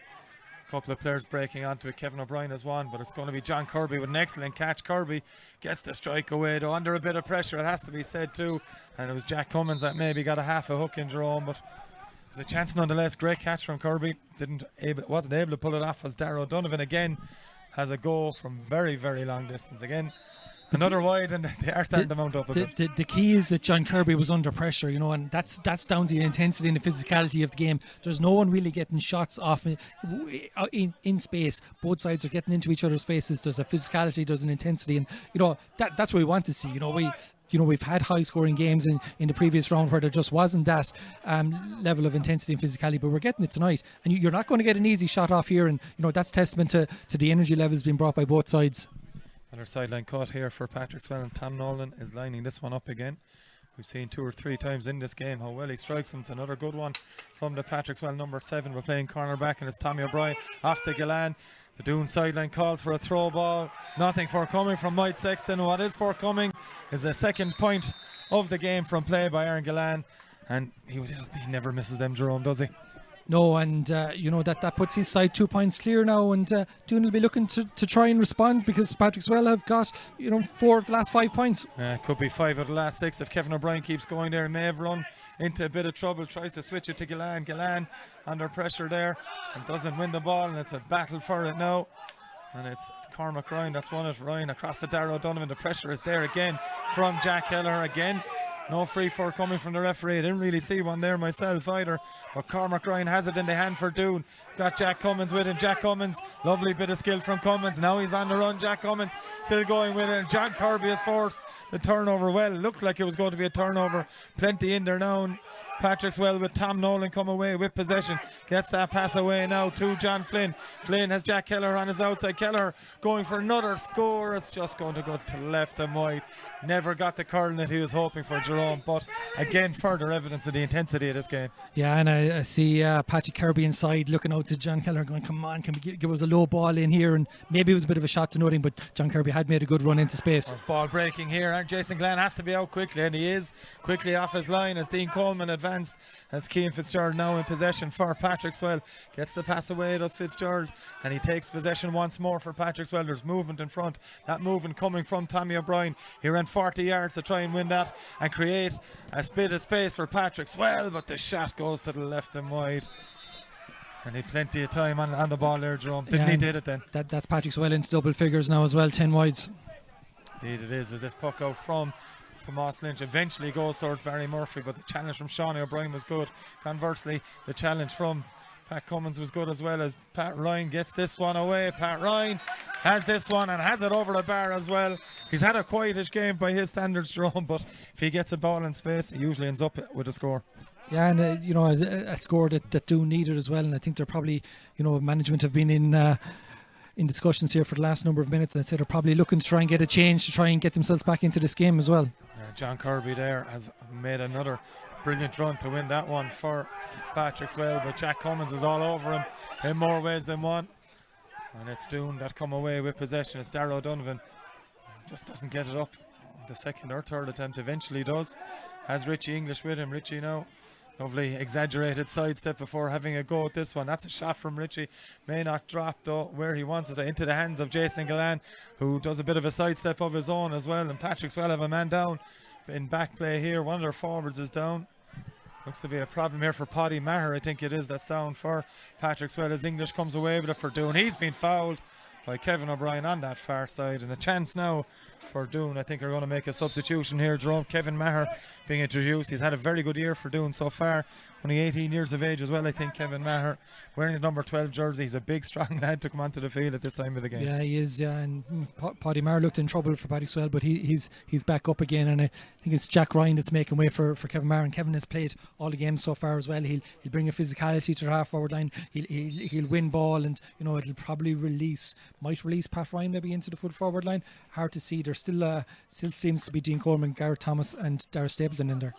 A couple of players breaking onto it. Kevin O'Brien has one, but it's going to be John Kirby with an excellent catch. Kirby gets the strike away though, under a bit of pressure, it has to be said too, and it was Jack Cummins that maybe got a half a hook in Jerome, but there's a chance nonetheless. Great catch from Kirby. Wasn't able to pull it off as Darragh O'Donovan again has a go from very long distance. Again, another wide, and they are starting to mount up a bit. The key is that John Kirby was under pressure, and that's down to the intensity and the physicality of the game. There's no one really getting shots off in space. Both sides are getting into each other's faces. There's a physicality, there's an intensity, and that's what we want to see. We've had high-scoring games in the previous round where there just wasn't that level of intensity and physicality, but we're getting it tonight. And you're not going to get an easy shot off here, and that's testament to the energy levels being brought by both sides. Another sideline cut here for Patrickswell, and Tom Nolan is lining this one up again. We've seen 2 or 3 times in this game how well he strikes them. It's another good one from the Patrickswell number 7. We're playing cornerback, and it's Tommy O'Brien off to Gallan. The Doon sideline calls for a throw ball. Nothing forthcoming from Mike Sexton. What is forthcoming is a second point of the game from play by Aaron Gallan. And he never misses them, Jerome, does he? No, and that puts his side 2 points clear now, and Doon will be looking to try and respond, because Patrickswell have got 4 of the last 5 points. Could be 5 of the last 6 if Kevin O'Brien keeps going there. He may have run into a bit of trouble, tries to switch it to Gallan. Gallan under pressure there and doesn't win the ball, and it's a battle for it now. And it's Cormac Ryan that's won it. Ryan across to Darragh O'Donovan. The pressure is there again from Jack Kelleher again. No free forthcoming from the referee. I didn't really see one there myself either. But Cormac Ryan has it in the hand for Doon. Got Jack Cummins with him. Jack Cummins, lovely bit of skill from Cummins. Now he's on the run. Jack Cummins still going with it. And John Kirby has forced the turnover. Well, it looked like it was going to be a turnover. Plenty in there now. Patrickswell with Tom Nolan come away with possession. Gets that pass away now to John Flynn. Flynn has Jack Kelleher on his outside. Kelleher going for another score. It's just going to go to left and wide. Never got the curl that he was hoping for, Jerome. But again, further evidence of the intensity of this game. Yeah, and I see Patrick Kirby inside looking out out to John Kelleher going, come on, can we give us a low ball in here? And maybe it was a bit of a shot to nothing, but John Kirby had made a good run into space. There's ball breaking here, and Jason Glenn has to be out quickly, and he is quickly off his line as Dean Coleman advanced. That's Cian Fitzgerald now in possession for Patrickswell. Gets the pass away, does Fitzgerald, and he takes possession once more for Patrickswell. There's movement in front. That movement coming from Tommy O'Brien. He ran 40 yards to try and win that and create a bit of space for Patrickswell, but the shot goes to the left and wide. And he had plenty of time on the ball there, Jerome. Didn't he hit it then? That's Patrickswell into double figures now as well, 10 wides. Indeed it is, as this puck out from Tomas Lynch eventually goes towards Barry Murphy, but the challenge from Shawnee O'Brien was good. Conversely, the challenge from Pat Cummins was good as well, as Pat Ryan gets this one away. Pat Ryan has this one and has it over the bar as well. He's had a quietish game by his standards, Jerome, but if he gets a ball in space, he usually ends up with a score. Yeah, and a score that Doon needed as well, and I think they're probably, management have been in discussions here for the last number of minutes, and I'd say they're probably looking to try and get a change to try and get themselves back into this game as well. John Kirby there has made another brilliant run to win that one for Patrickswell, but Jack Cummins is all over him in more ways than one, and it's Doon that come away with possession. It's Darragh O'Donovan, just doesn't get it up. The second or third attempt eventually does. Has Richie English with him. Richie now, lovely exaggerated sidestep before having a go at this one. That's a shot from Richie. May not drop though where he wants it, into the hands of Jason Gallan, who does a bit of a sidestep of his own as well. And Patrickswell have a man down in back play here. One of their forwards is down. Looks to be a problem here for Paddy Maher, I think it is, that's down for Patrickswell as English comes away with it for Doon. He's been fouled by Kevin O'Brien on that far side, and a chance now for Doon. I think they're going to make a substitution here, Jerome. Kevin Maher being introduced. He's had a very good year for Doon so far. Only 18 years of age as well, I think, Kevin Maher. Wearing the number 12 jersey. He's a big, strong lad to come onto the field at this time of the game. Yeah, he is. Yeah, and Paddy Maher looked in trouble for Patrickswell, but he's back up again. And I think it's Jack Ryan that's making way for Kevin Maher. And Kevin has played all the games so far as well. He'll bring a physicality to the half-forward line. He'll win ball, and it'll probably might release Pat Ryan maybe into the full-forward line. Hard to see. There's still seems to be Dean Coleman, Garrett Thomas, and Darragh Stapleton in there.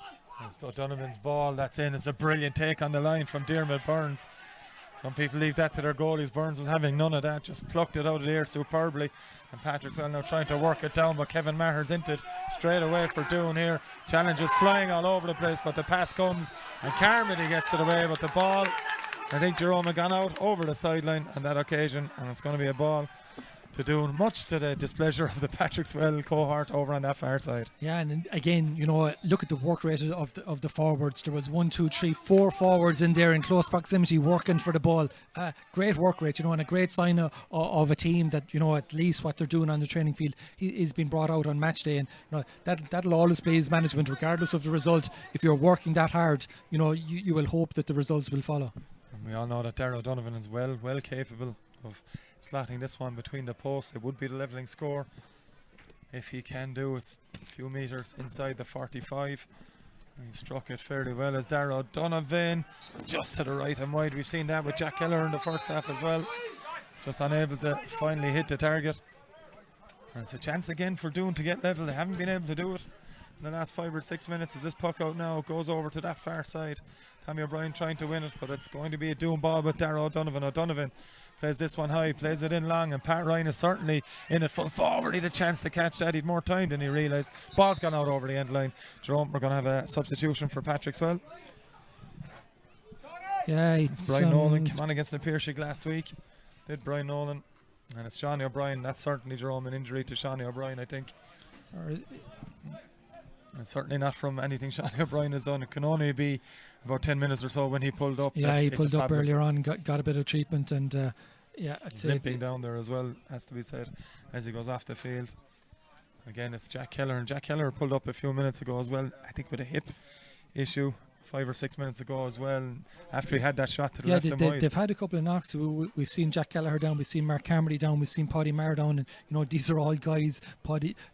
It's O'Donovan's ball that's in. It's a brilliant take on the line from Dermot Burns. Some people leave that to their goalies. Burns was having none of that, just plucked it out of the air superbly. And Patrickswell now trying to work it down, but Kevin Maher's into it straight away for Doon here. Challenges flying all over the place, but the pass comes and Carmody gets it away. But the ball, I think Jerome had gone out over the sideline on that occasion, and it's going to be a ball to Doon, much to the displeasure of the Patrickswell cohort over on that far side. Yeah, and again, look at the work rate of the forwards. There was 1, 2, 3, 4 forwards in there in close proximity working for the ball. Great work rate, and a great sign of a team that, at least what they're doing on the training field is being brought out on match day. And that'll always please management regardless of the result. If you're working that hard, you will hope that the results will follow. And we all know that Darragh O'Donovan is well capable of slotting this one between the posts. It would be the levelling score if he can do it. A few metres inside the 45. He struck it fairly well as Darragh O'Donovan, just to the right and wide. We've seen that with Jack Kelleher in the first half as well, just unable to finally hit the target. And it's a chance again for Doon to get level. They haven't been able to do it in the last 5 or 6 minutes. As this puck out now goes over to that far side, Tommy O'Brien trying to win it, but it's going to be a Doon ball with Darragh O'Donovan. O'Donovan plays this one high, plays it in long, and Pat Ryan is certainly in it full forward. He had a chance to catch that. He had more time than he realised. Ball's gone out over the end line. Jerome, we're going to have a substitution for Patrickswell. Yeah, it's Brian Nolan came on against the Piershig last week. Did Brian Nolan. And it's Shawnee O'Brien. That's certainly, Jerome, an injury to Shawnee O'Brien, I think. And certainly not from anything Shawnee O'Brien has done. It can only be about 10 minutes or so when he pulled up. Yeah, he pulled up earlier on, got a bit of treatment, and I'd say limping down there as well, has to be said, as he goes off the field. Again, it's Jack Kelleher, and Jack Kelleher pulled up a few minutes ago as well, I think with a hip issue 5 or 6 minutes ago as well, after he had that shot to the left and wide. They've had a couple of knocks. We've seen Jack Kelleher down, we've seen Mark Carmody down, we've seen Paddy Maher down, and these are all guys,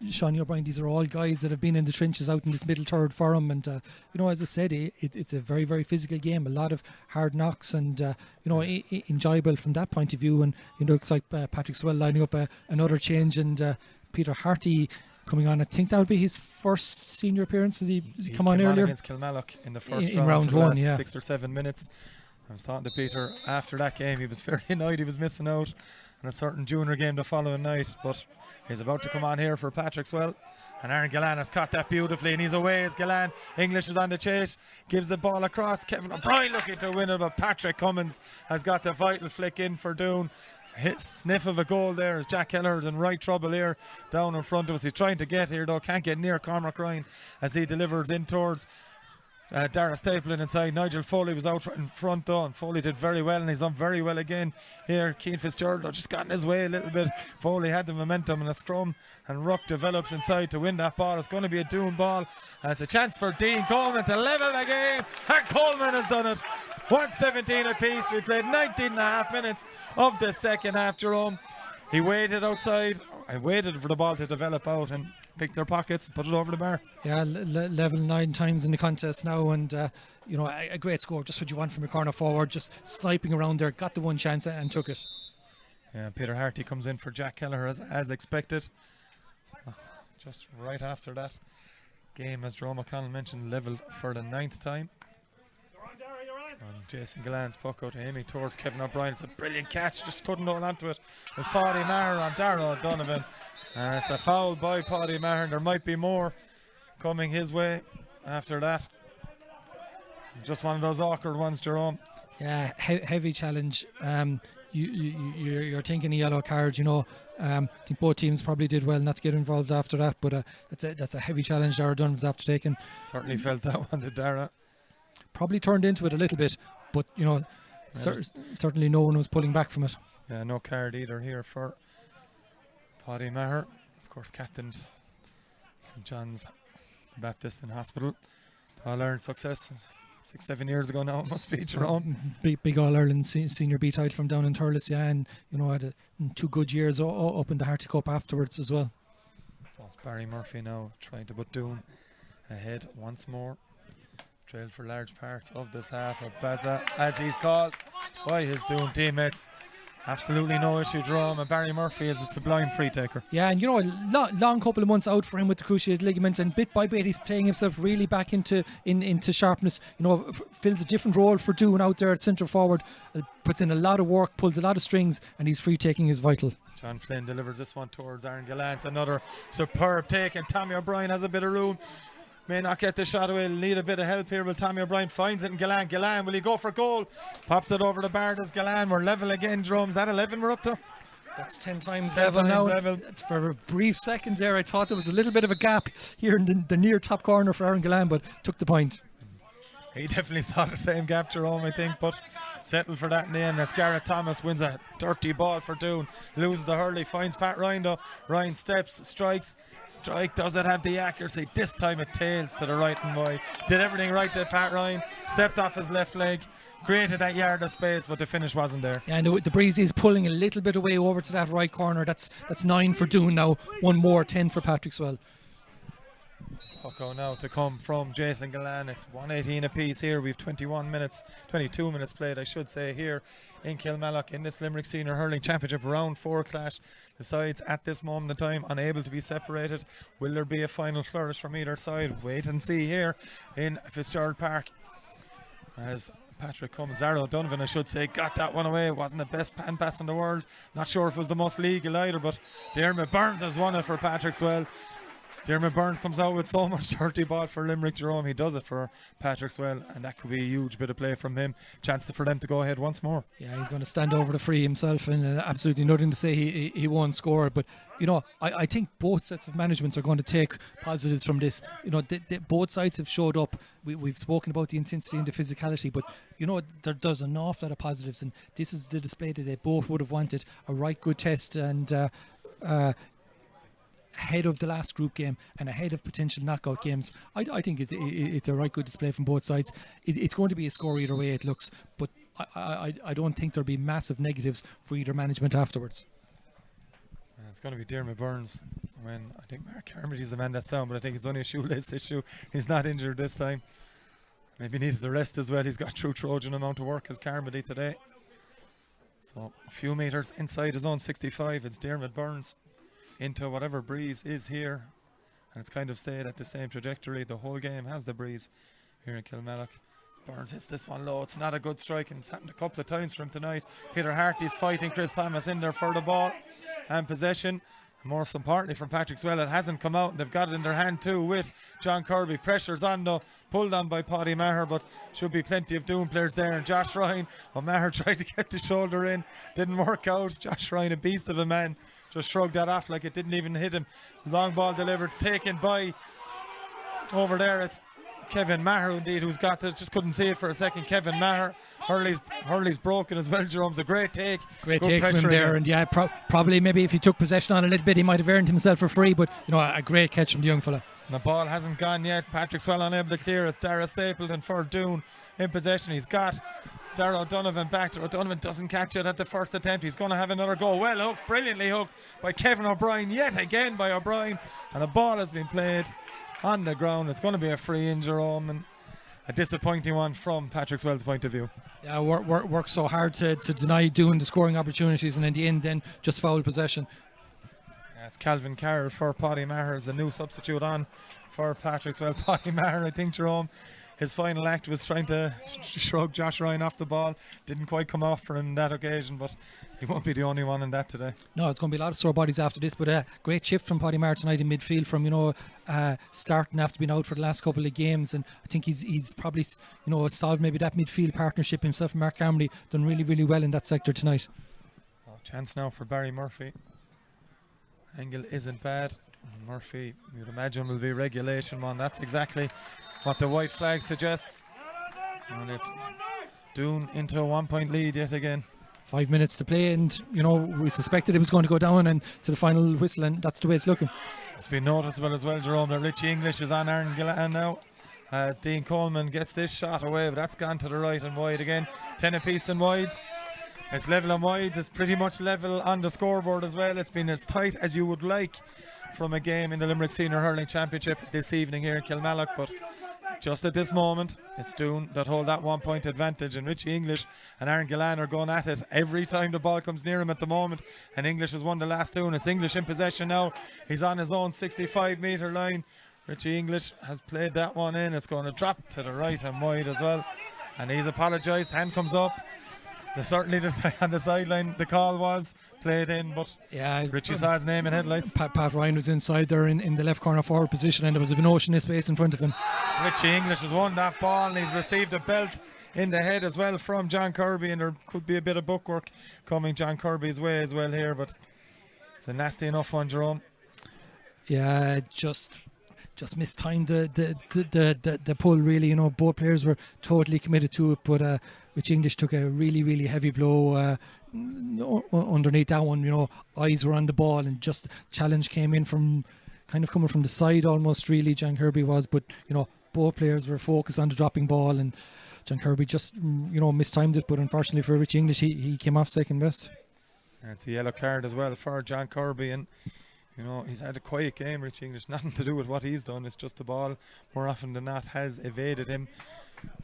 Shawnee O'Brien, these are all guys that have been in the trenches out in this middle third for him, and as I said, it's a very, very physical game, a lot of hard knocks, and enjoyable from that point of view. And it looks like Patrickswell lining up another change, and Peter Harty coming on. I think that would be his first senior appearance. He come on earlier against Kilmallock in the first round 1, yeah. 6 or 7 minutes. I was talking to Peter after that game. He was very annoyed he was missing out on a certain junior game the following night, but he's about to come on here for Patrickswell. And Aaron Gillan has caught that beautifully, and he's away as Gillan. English is on the chase, gives the ball across. Kevin O'Brien looking to win it, but Patrick Cummins has got the vital flick in for Doon. Sniff of a goal there as Jack Kelleher's in right trouble here down in front of us. He's trying to get here though, can't get near Cormac Ryan as he delivers in towards Dara Stapleton inside. Nigel Foley was out in front though, and Foley did very well, and he's done very well again here. Keane Fitzgerald though just got in his way a little bit. Foley had the momentum in a scrum, and Ruck develops inside to win that ball. It's going to be a Doon ball, and it's a chance for Dean Coleman to level the game, and Coleman has done it. 1:17 apiece. We played 19.5 minutes of the second half, Jerome. He waited outside. I waited for the ball to develop out and pick their pockets and put it over the bar. Yeah, level 9 times in the contest now, and you know, a great score, just what you want from a corner forward, just sniping around there, got the one chance and took it. Yeah, Peter Harty comes in for Jack Kelleher as expected. Just right after that game, as Jerome O'Connell mentioned, level for the 9th time. And Jason Gillan's puck out to Amy towards Kevin O'Brien. It's a brilliant catch, just couldn't hold onto it. It's Paddy Maher on Darrell Donovan. And it's a foul by Paddy Maher. There might be more coming his way after that. Just one of those awkward ones, Jerome. Yeah, heavy challenge. You're thinking a yellow card, you know. I think both teams probably did well not to get involved after that, but that's a heavy challenge Dara Donovan's after taking. Certainly felt that one to Dara. Probably turned into it a little bit, but you know, certainly no one was pulling back from it. Yeah, no card either here for Paddy Maher, of course, captained St John's Baptist and Hospital. All-Ireland success 6-7 years ago now, it must be, Jerome. Big All-Ireland senior B title from down in Thurles, yeah, and you know, had 2 good years up in the Harty Cup afterwards as well. So it's Barry Murphy now trying to put Doon ahead once more. Trailed for large parts of this half of Baza, as he's called by his Doon teammates. Absolutely no issue, Jerome, and Barry Murphy is a sublime free taker. Yeah, and you know, a long couple of months out for him with the cruciate ligament, and bit by bit he's playing himself really back into sharpness. You know, fills a different role for Doon out there at centre forward, puts in a lot of work, pulls a lot of strings, and his free taking is vital. John Flynn delivers this one towards Aaron Gillan. Another superb take, and Tommy O'Brien has a bit of room. May not get the shot away, need a bit of help here, but Tommy O'Brien finds it in Gillan. Gillan, will he go for goal? Pops it over the bar, does Gillan. We're level again, Jerome. Is that 11 we're up to? That's 10 times level now. For a brief second there, I thought there was a little bit of a gap here in the near top corner for Aaron Gillan, but took the point. He definitely saw the same gap, Jerome, I think, but settled for that in the end. As Garrett Thomas wins a dirty ball for Doon, loses the hurley, finds Pat Ryan though. Ryan steps, strikes. Strike doesn't have the accuracy. This time it tails to the right and wide. Did everything right to Pat Ryan. Stepped off his left leg. Created that yard of space, but the finish wasn't there. Yeah, and the breeze is pulling a little bit away over to that right corner. That's 9 for Doon now. One more, 10 for Patrickswell. Pucko now to come from Jason Gillan. It's 1:18 apiece here. We've 22 minutes played, I should say, here in Kilmallock in this Limerick Senior Hurling Championship round 4 clash. The sides at this moment in time unable to be separated. Will there be a final flourish from either side? Wait and see here in Fitzgerald Park. As Patrick Zaro Donovan, I should say, got that one away. It wasn't the best pan pass in the world. Not sure if it was the most legal either, but Dermot Burns has won it for Patrickswell. Dermot Burns comes out with so much dirty ball for Limerick, Jerome. He does it for Patrickswell, and that could be a huge bit of play from him. Chance for them to go ahead once more. Yeah, he's going to stand over the free himself, and absolutely nothing to say he won't score. But, you know, I think both sets of managements are going to take positives from this. You know, both sides have showed up. We've spoken about the intensity and the physicality, but, you know, there's an awful lot of positives, and this is the display that they both would have wanted. A right good test, and ahead of the last group game and ahead of potential knockout games. I think it's a right good display from both sides. It's going to be a score either way it looks, but I don't think there'll be massive negatives for either management afterwards. It's going to be Dermot Burns when I think Mark Carmody's the man that's down, but I think it's only a shoelace issue. He's not injured this time. Maybe needs the rest as well. He's got true Trojan amount of work as Carmody today. So a few metres inside his own 65, it's Dermot Burns into whatever breeze is here, and it's kind of stayed at the same trajectory. The whole game has the breeze here in Kilmallock. Burns hits this one low. It's not a good strike, and it's happened a couple of times for him tonight. Peter Harty's fighting Chris Thomas in there for the ball and possession. Most importantly from Patrickswell, it hasn't come out, and they've got it in their hand too with John Kirby. Pressure's on though, pulled on by Paddy Maher, but should be plenty of Doon players there. And Josh Ryan, Maher tried to get the shoulder in, didn't work out. Josh Ryan, a beast of a man, just shrugged that off like it didn't even hit him. Long ball delivered, it's taken by over there. It's Kevin Maher indeed who's got it. Just couldn't see it for a second. Kevin Maher. Hurley's broken as well. Jerome's a great take. Great take from him there. And yeah, probably maybe if he took possession on a little bit, he might have earned himself for free. But you know, a great catch from the young fella. The ball hasn't gone yet. Patrickswell unable to clear. It's Dara Stapleton for Doon in possession. He's got Dara O'Donovan back. O'Donovan doesn't catch it at the first attempt. He's going to have another go. Well hooked, brilliantly hooked by Kevin O'Brien. Yet again by O'Brien. And the ball has been played on the ground. It's going to be a free in, Jerome, and a disappointing one from Patrickswell's point of view. Yeah, worked so hard to deny Doon the scoring opportunities, and in the end then just foul possession. It's Calvin Carroll for Paddy Maher as a new substitute on for Patrickswell. Paddy Maher, I think, Jerome, his final act was trying to shrug Josh Ryan off the ball. Didn't quite come off for him that occasion, but he won't be the only one in that today. No, it's going to be a lot of sore bodies after this, but great shift from Paddy Maher tonight in midfield from, starting after being out for the last couple of games, and I think he's probably, solved maybe that midfield partnership. Himself and Mark Camry done really, really well in that sector tonight. Chance now for Barry Murphy. Angle isn't bad. Murphy, you'd imagine, will be regulation one. That's exactly what the white flag suggests. And it's Doon into a 1 point lead yet again. 5 minutes to play, and we suspected it was going to go down and to the final whistle, and that's the way it's looking. It's been noticeable as well, Jerome, that Richie English is on Aaron Gillan now as Dean Coleman gets this shot away, but that's gone to the right and wide again. 10 apiece in wides. It's level on wides. It's pretty much level on the scoreboard as well. It's been as tight as you would like from a game in the Limerick Senior Hurling Championship this evening here in Kilmallock, but just at this moment it's Doon that hold that 1 point advantage, and Richie English and Aaron Gillan are going at it every time the ball comes near him at the moment, and English has won the last two, and it's English in possession now. He's on his own 65-metre line. Richie English has played that one in. It's going to drop to the right and wide as well, and he's apologised. Hand comes up. Certainly on the sideline the call was played in, but yeah, Richie saw his name in headlights. Pat Ryan was inside there in the left corner forward position, and there was an ocean of space in front of him. Richie English has won that ball, and he's received a belt in the head as well from John Kirby, and there could be a bit of bookwork coming John Kirby's way as well here, but it's a nasty enough one, Jerome. Yeah, just mistimed the pull really. Both players were totally committed to it, but Rich English took a really, really heavy blow underneath that one. Eyes were on the ball, and just challenge came in from kind of coming from the side almost, really, John Kirby was, but both players were focused on the dropping ball, and John Kirby just mistimed it, but unfortunately for Rich English, he came off second best. And it's a yellow card as well for John Kirby, and he's had a quiet game, Rich English. Nothing to do with what he's done. It's just the ball, more often than not, has evaded him.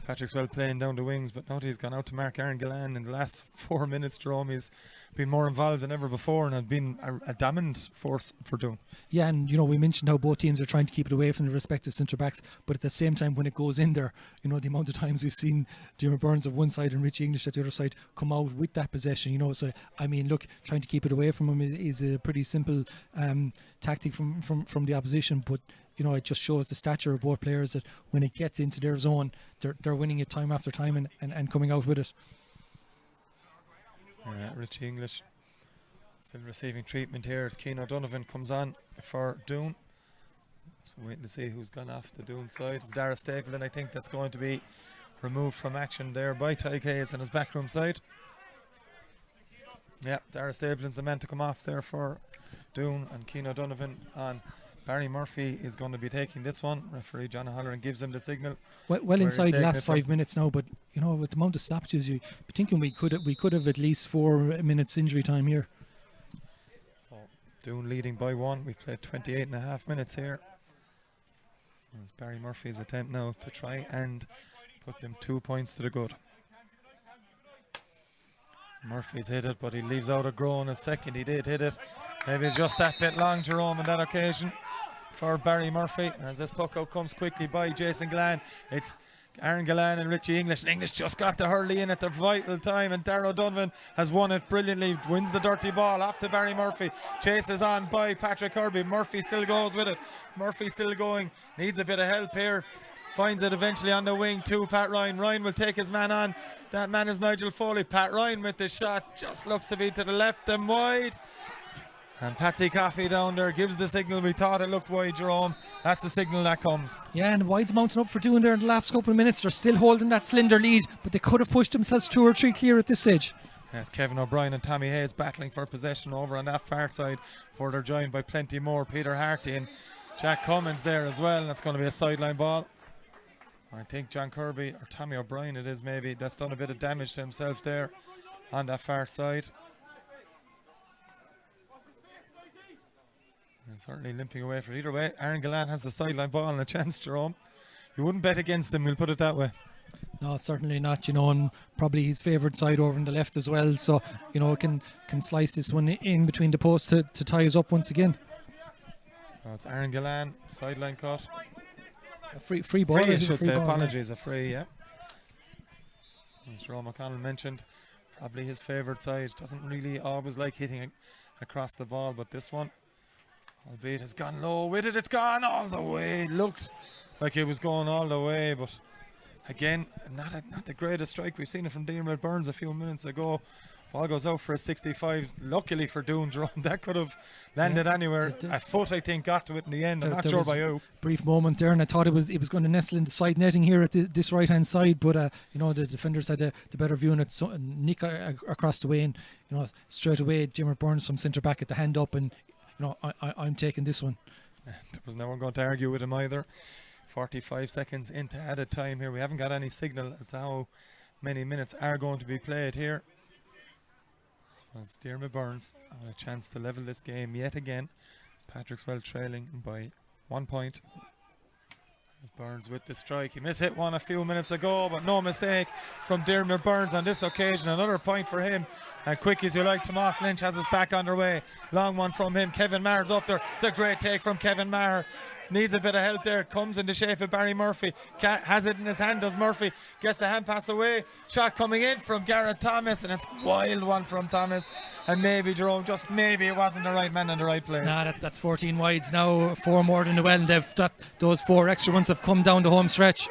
Patrickswell playing down the wings, but now he's gone out to mark Aaron Gillan in the last 4 minutes, Jerome. He's been more involved than ever before, and has been a dominant force for Doon. Yeah, and we mentioned how both teams are trying to keep it away from the respective centre backs, but at the same time, when it goes in there, the amount of times we've seen Jimmy Burns at one side and Richie English at the other side come out with that possession. So I mean, look, trying to keep it away from him is a pretty simple tactic from the opposition, but it just shows the stature of both players, that when it gets into their zone, they're winning it time after time and coming out with it. Richie English still receiving treatment here as Cian O'Donovan comes on for Doon. So waiting to see who's gone off the Doon side. It's Dara Stapleton, I think, that's going to be removed from action there by Ty Case on his backroom side. Yeah, Dara Stapleton's the man to come off there for Doon, and Cian O'Donovan on. Barry Murphy is going to be taking this one. Referee John O'Halloran gives him the signal. Well inside the last 5 minutes now, but with the amount of stoppages, you're thinking we could have at least 4 minutes injury time here. So Doon leading by 1. We've played 28.5 minutes here. And it's Barry Murphy's attempt now to try and put them 2 points to the good. Murphy's hit it, but he leaves out a groan a second. He did hit it. Maybe just that bit long, Jerome, on that occasion for Barry Murphy, as this puck out comes quickly by Jason Glenn. It's Aaron Gallan and Richie English. English just got the hurley in at the vital time, and Darrow Donovan has won it brilliantly. Wins the dirty ball off to Barry Murphy. Chases on by Patrick Kirby. Murphy still goes with it. Murphy still going. Needs a bit of help here. Finds it eventually on the wing to Pat Ryan. Ryan will take his man on. That man is Nigel Foley. Pat Ryan with the shot. Just looks to be to the left and wide. And Patsy Coffey down there gives the signal. We thought it looked wide, Jerome. That's the signal that comes. Yeah, and wide's mounting up for Doon there in the last couple of minutes. They're still holding that slender lead, but they could have pushed themselves 2 or 3 clear at this stage. Yes, Kevin O'Brien and Tommy Hayes battling for possession over on that far side, before they're joined by plenty more. Peter Harty and Jack Cummins there as well. And that's going to be a sideline ball. I think John Kirby, or Tommy O'Brien it is maybe, that's done a bit of damage to himself there on that far side. And certainly limping away for either way. Aaron Gallan has the sideline ball and a chance, Jerome. You wouldn't bet against him, we'll put it that way. No, certainly not, you know, and probably his favoured side over on the left as well. So, you know, can slice this one in between the posts to tie us up once again. So it's Aaron Gallan, sideline cut. A free ball. Free, I should say. Ball, apologies, yeah. A free, yeah. As Jerome O'Connell mentioned, probably his favoured side. Doesn't really always like hitting across the ball, but this one, albeit has gone low with it, it's gone all the way. Looked like it was going all the way, but again, not the greatest strike. We've seen it from Dermot Burns a few minutes ago. Ball goes out for a 65. Luckily for Doon, Jerome, that could have landed anywhere. A foot, I think, got to it in the end. I'm not sure by who. Brief moment there, and I thought it was going to nestle in the side netting here at this right hand side, but you know, the defenders had the better view, and it. So Nick across the way, and you know, straight away Dermot Burns from centre back at the hand up, and you know, I'm taking this one. There was no one going to argue with him either. 45 seconds into added time here. We haven't got any signal as to how many minutes are going to be played here. Well, it's Dermot Burns with a chance to level this game yet again. Patrickswell trailing by 1 point. There's Burns with the strike. He mishit one a few minutes ago, but no mistake from Dermot Burns on this occasion. Another point for him. And quick as you like, Tomas Lynch has us back underway. Long one from him. Kevin Maher's up there. It's a great take from Kevin Maher. Needs a bit of help there. Comes in the shape of Barry Murphy. Has it in his hand, does Murphy. Gets the hand pass away. Shot coming in from Garrett Thomas, and it's a wild one from Thomas. And maybe, Jerome, just maybe it wasn't the right man in the right place. Nah, that's 14 wides now. 4 more than the well. Those 4 extra ones have come down the home stretch.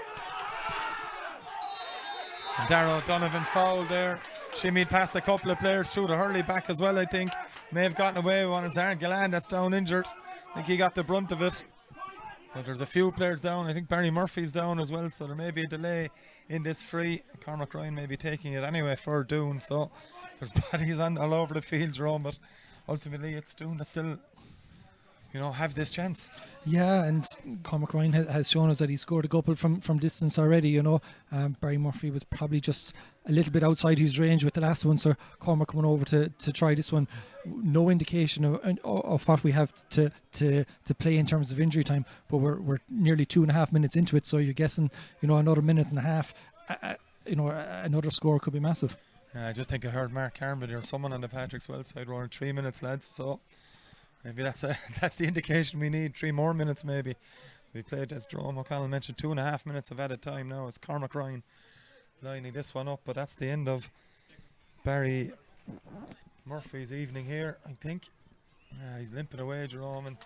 And Darrow Donovan fouled there. Shimmied past a couple of players through the hurley back as well, I think. May have gotten away with one. It's Aaron Gallan that's down injured. I think he got the brunt of it. But there's a few players down. I think Barry Murphy's down as well, so there may be a delay in this free. Cormac Ryan may be taking it anyway for Doon, so there's bodies all over the field, Jerome, but ultimately it's Doon that still, you know, have this chance. Yeah, and Cormac Ryan has shown us that he scored a couple from distance already, you know. Barry Murphy was probably just a little bit outside his range with the last one, so Cormac coming over to try this one. No indication of what we have to play in terms of injury time, but we're nearly 2.5 minutes into it, so you're guessing, you know, another minute and a half, you know, another score could be massive. I just think I heard Mark Carmody or someone on the Patrickswell side roaring 3 minutes, lads, so maybe that's the indication we need. 3 more minutes maybe. We played, as Jerome O'Connell mentioned, 2.5 minutes of added time now. It's Cormac Ryan lining this one up, but that's the end of Barry Murphy's evening here, I think. He's limping away, Jerome, and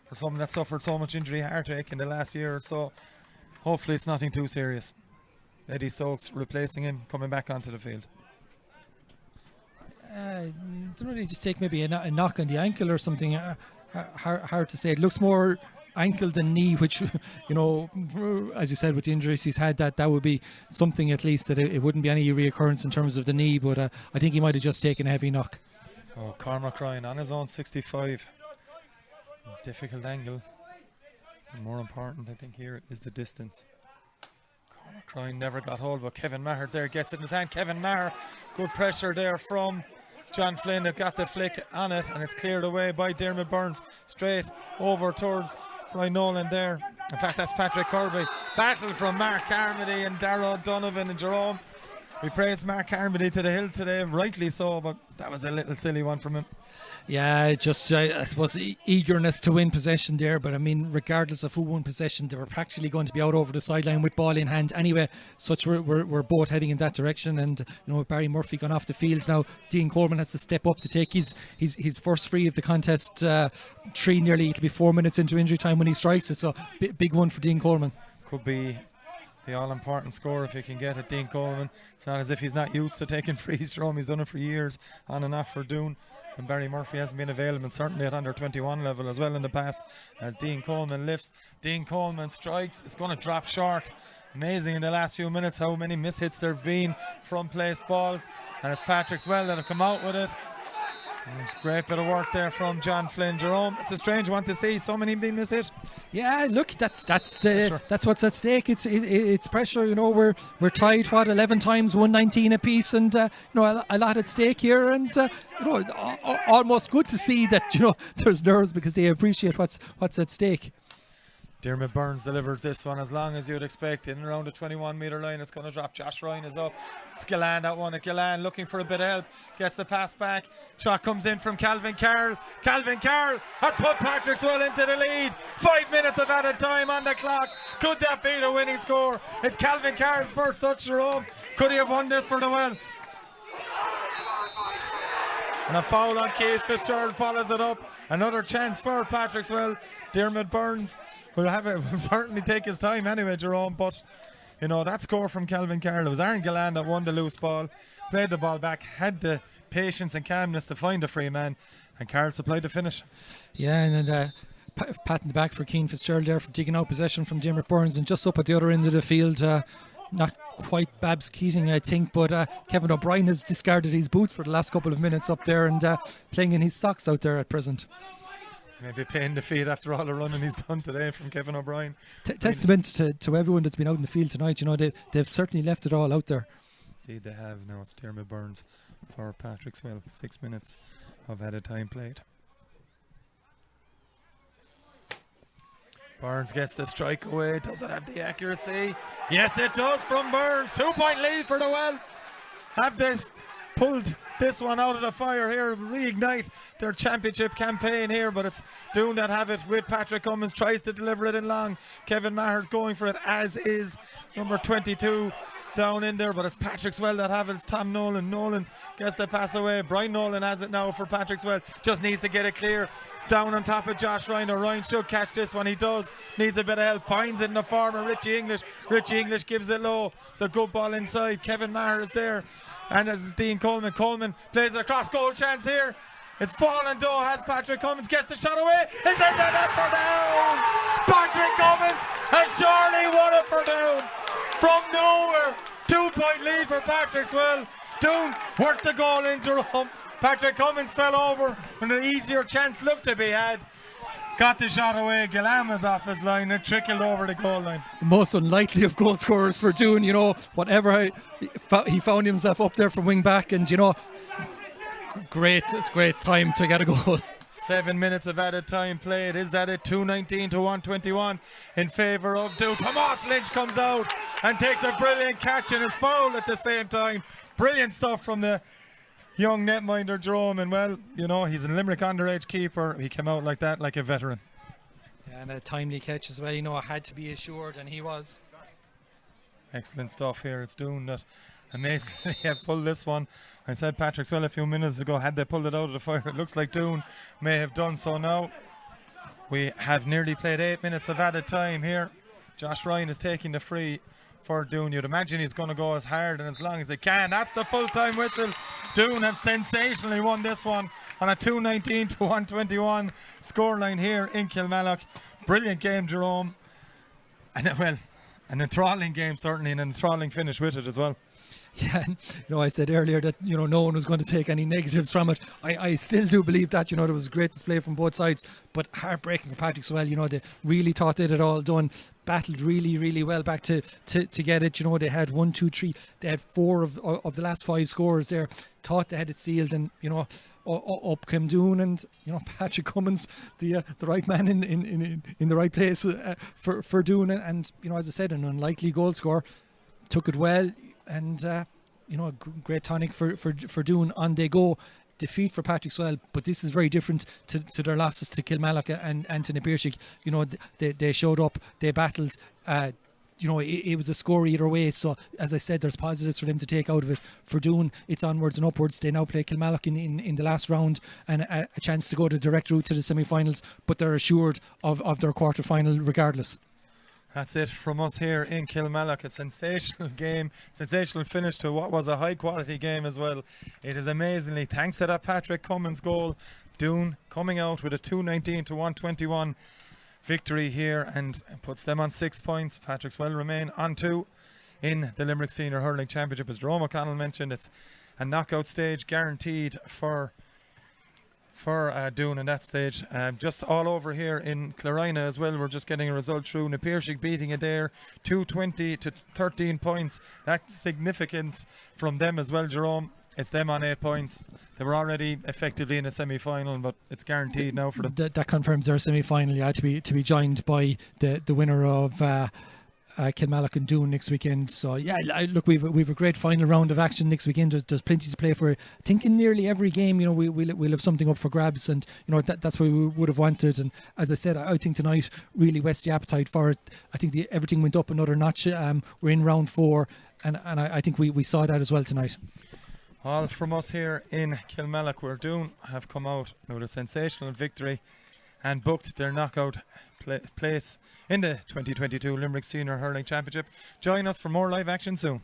for someone that suffered so much injury heartache in the last year or so, hopefully it's nothing too serious. Eddie Stokes replacing him, coming back onto the field. Don't really just take maybe a knock on the ankle or something. Hard to say. It looks more ankle than knee, which, you know, as you said, with the injuries he's had, that would be something at least, that it wouldn't be any reoccurrence in terms of the knee, but I think he might have just taken a heavy knock. Oh, Cormac Ryan on his own 65. Difficult angle. And more important, I think, here is the distance. Cormac Ryan never got hold of it. Kevin Maher's there, gets it in his hand. Kevin Maher, good pressure there from John Flynn. That got the flick on it, and it's cleared away by Dermot Burns. Straight over towards Brian Nolan there. In fact, that's Patrick Kirby. Battle from Mark Carmody and Darrow Donovan and Jerome. We praised Mark Carmody to the hill today, rightly so, but That was a little silly one from him. Yeah, just I suppose eagerness to win possession there, but I mean, regardless of who won possession, they were practically going to be out over the sideline with ball in hand anyway. Such we're both heading in that direction, and with Barry Murphy gone off the field now, Dean Coleman has to step up to take his first free of the contest. Nearly it'll be 4 minutes into injury time when he strikes it, so big one for Dean Coleman. Could be the all-important score if he can get it, Dean Coleman. It's not as if he's not used to taking frees from. He's done it for years on and off for Doon. And Barry Murphy hasn't been available, certainly at under 21 level as well in the past. As Dean Coleman lifts, Dean Coleman strikes. It's going to drop short. Amazing in the last few minutes how many mishits there have been from placed balls. And it's Patrickswell that have come out with it. Great bit of work there from John Flynn. Jerome, it's a strange one to see, so many being mishit. Yeah, look, that's what's at stake. It's pressure. We're tied 11 times, 119 apiece, and a lot at stake here, and almost good to see that there's nerves because they appreciate what's at stake. Dermot Burns delivers this one as long as you'd expect. In around the 21 metre line, it's going to drop. Josh Ryan is up. It's Gillan that one. Gillan looking for a bit of help. Gets the pass back. Shot comes in from Calvin Carroll. Calvin Carroll has put Patrickswell into the lead. 5 minutes of added time on the clock. Could that be the winning score? It's Calvin Carroll's first touch, Jerome. Could he have won this for the well? And a foul on Keith Fitzgerald follows it up. Another chance for Patrickswell. Dermot Burns will certainly take his time anyway, Jerome. But that score from Calvin Carroll, it was Aaron Gillan that won the loose ball, played the ball back, had the patience and calmness to find a free man, and Carroll supplied the finish. Yeah, and pat in the back for Keane Fitzgerald there for digging out possession from Dermot Burns, and just up at the other end of the field. Not quite Babs Keating, I think, but Kevin O'Brien has discarded his boots for the last couple of minutes up there and playing in his socks out there at present. Maybe paying the feet after all the running he's done today from Kevin O'Brien. Testament to everyone that's been out in the field tonight. They've certainly left it all out there. Indeed they have. Now it's Dermot Burns for Patrickswell. 6 minutes of added time played. Burns gets the strike away. Does it have the accuracy? Yes, it does from Burns. 2-point lead for the Well. Have they pulled this one out of the fire here, reignite their championship campaign here, but it's Doon that have it with Patrick Cummins, tries to deliver it in long. Kevin Maher's going for it, as is number 22 down in there, but it's Patrickswell that have it. It's Tom Nolan. Nolan gets the pass away. Brian Nolan has it now for Patrickswell. Just needs to get it clear. It's down on top of Josh Ryan. Ryan should catch this one. He does. Needs a bit of help. Finds it in the form of Richie English. Richie English gives it low. It's a good ball inside. Kevin Maher is there. And this is Dean Coleman. Coleman plays it across. Goal chance here. It's fallen Doe, has Patrick Cummins, gets the shot away. Is in the net for Doon. Patrick Cummins has surely won it for Doon. From nowhere, 2-point lead for Patrickswell. Doon worked the goal in Jerome. Patrick Cummins fell over when an easier chance looked to be had. Got the shot away. Gillan was off his line and trickled over the goal line. The most unlikely of goal scorers for Doon. Whatever he found himself up there from wing back, and it's great time to get a goal. 7 minutes of added time played. Is that it? 2:19 to 1:21 in favour of Doon. Tomas Lynch comes out and takes a brilliant catch and is fouled at the same time. Brilliant stuff from the young netminder Jerome, and he's a Limerick underage keeper. He came out like that, like a veteran. Yeah, and a timely catch as well. Had to be assured, and he was. Excellent stuff here. It's Doon that amazingly have pulled this one. I said Patrickswell a few minutes ago, had they pulled it out of the fire, it looks like Doon may have done so now. We have nearly played 8 minutes of added time here. Josh Ryan is taking the free for Doon. You'd imagine he's going to go as hard and as long as he can. That's the full-time whistle. Doon have sensationally won this one on a 2:19 to 1:21 scoreline here in Kilmallock. Brilliant game, Jerome. And an enthralling game certainly, and an enthralling finish with it as well. Yeah, I said earlier that no one was going to take any negatives from it. I still do believe that. There was a great display from both sides, but heartbreaking for Patrickswell. They really thought they'd it all done. Battled really, really well back to get it. They had 1, 2, 3. They had 4 of the last 5 scores there. Thought they had it sealed, and up came Doon, and Patrick Cummins, the right man in the right place for Doon, and as I said, an unlikely goal score. Took it well. And a great tonic for Doon. On they go defeat for Patrickswell, but this is very different to their losses to Kilmallock and to Napirsig. You know, they showed up, they battled. You know, it was a score either way. So, as I said, there's positives for them to take out of it. For Doon, it's onwards and upwards. They now play Kilmallock in the last round and a chance to go the direct route to the semi-finals, but they're assured of their quarter-final regardless. That's it from us here in Kilmallock. A sensational game, sensational finish to what was a high-quality game as well. It is amazingly, thanks to that Patrick Cummins goal, Doon coming out with a 219 to 121 victory here and puts them on 6 points. Patrickswell remain on 2 in the Limerick Senior Hurling Championship. As Jerome O'Connell mentioned, it's a knockout stage guaranteed for Doon in that stage. Just all over here in Clarina as well, we're just getting a result through. Napirsig beating Adair 220 to 13 points. That's significant from them as well, Jerome. It's them on 8 points. They were already effectively in a semi-final, but it's guaranteed now for them. That confirms their semi-final, yeah, to be joined by the winner of Kilmallock and Doon next weekend. So yeah, look, we've a great final round of action next weekend. There's plenty to play for. I think in nearly every game, you know, we'll have something up for grabs, and you know that's what we would have wanted. And as I said, I think tonight really whets the appetite for it. I think everything went up another notch. We're in round 4, and I think we saw that as well tonight. All from us here in Kilmallock, where Doon have come out with a sensational victory and booked their knockout place in the 2022 Limerick Senior Hurling Championship. Join us for more live action soon.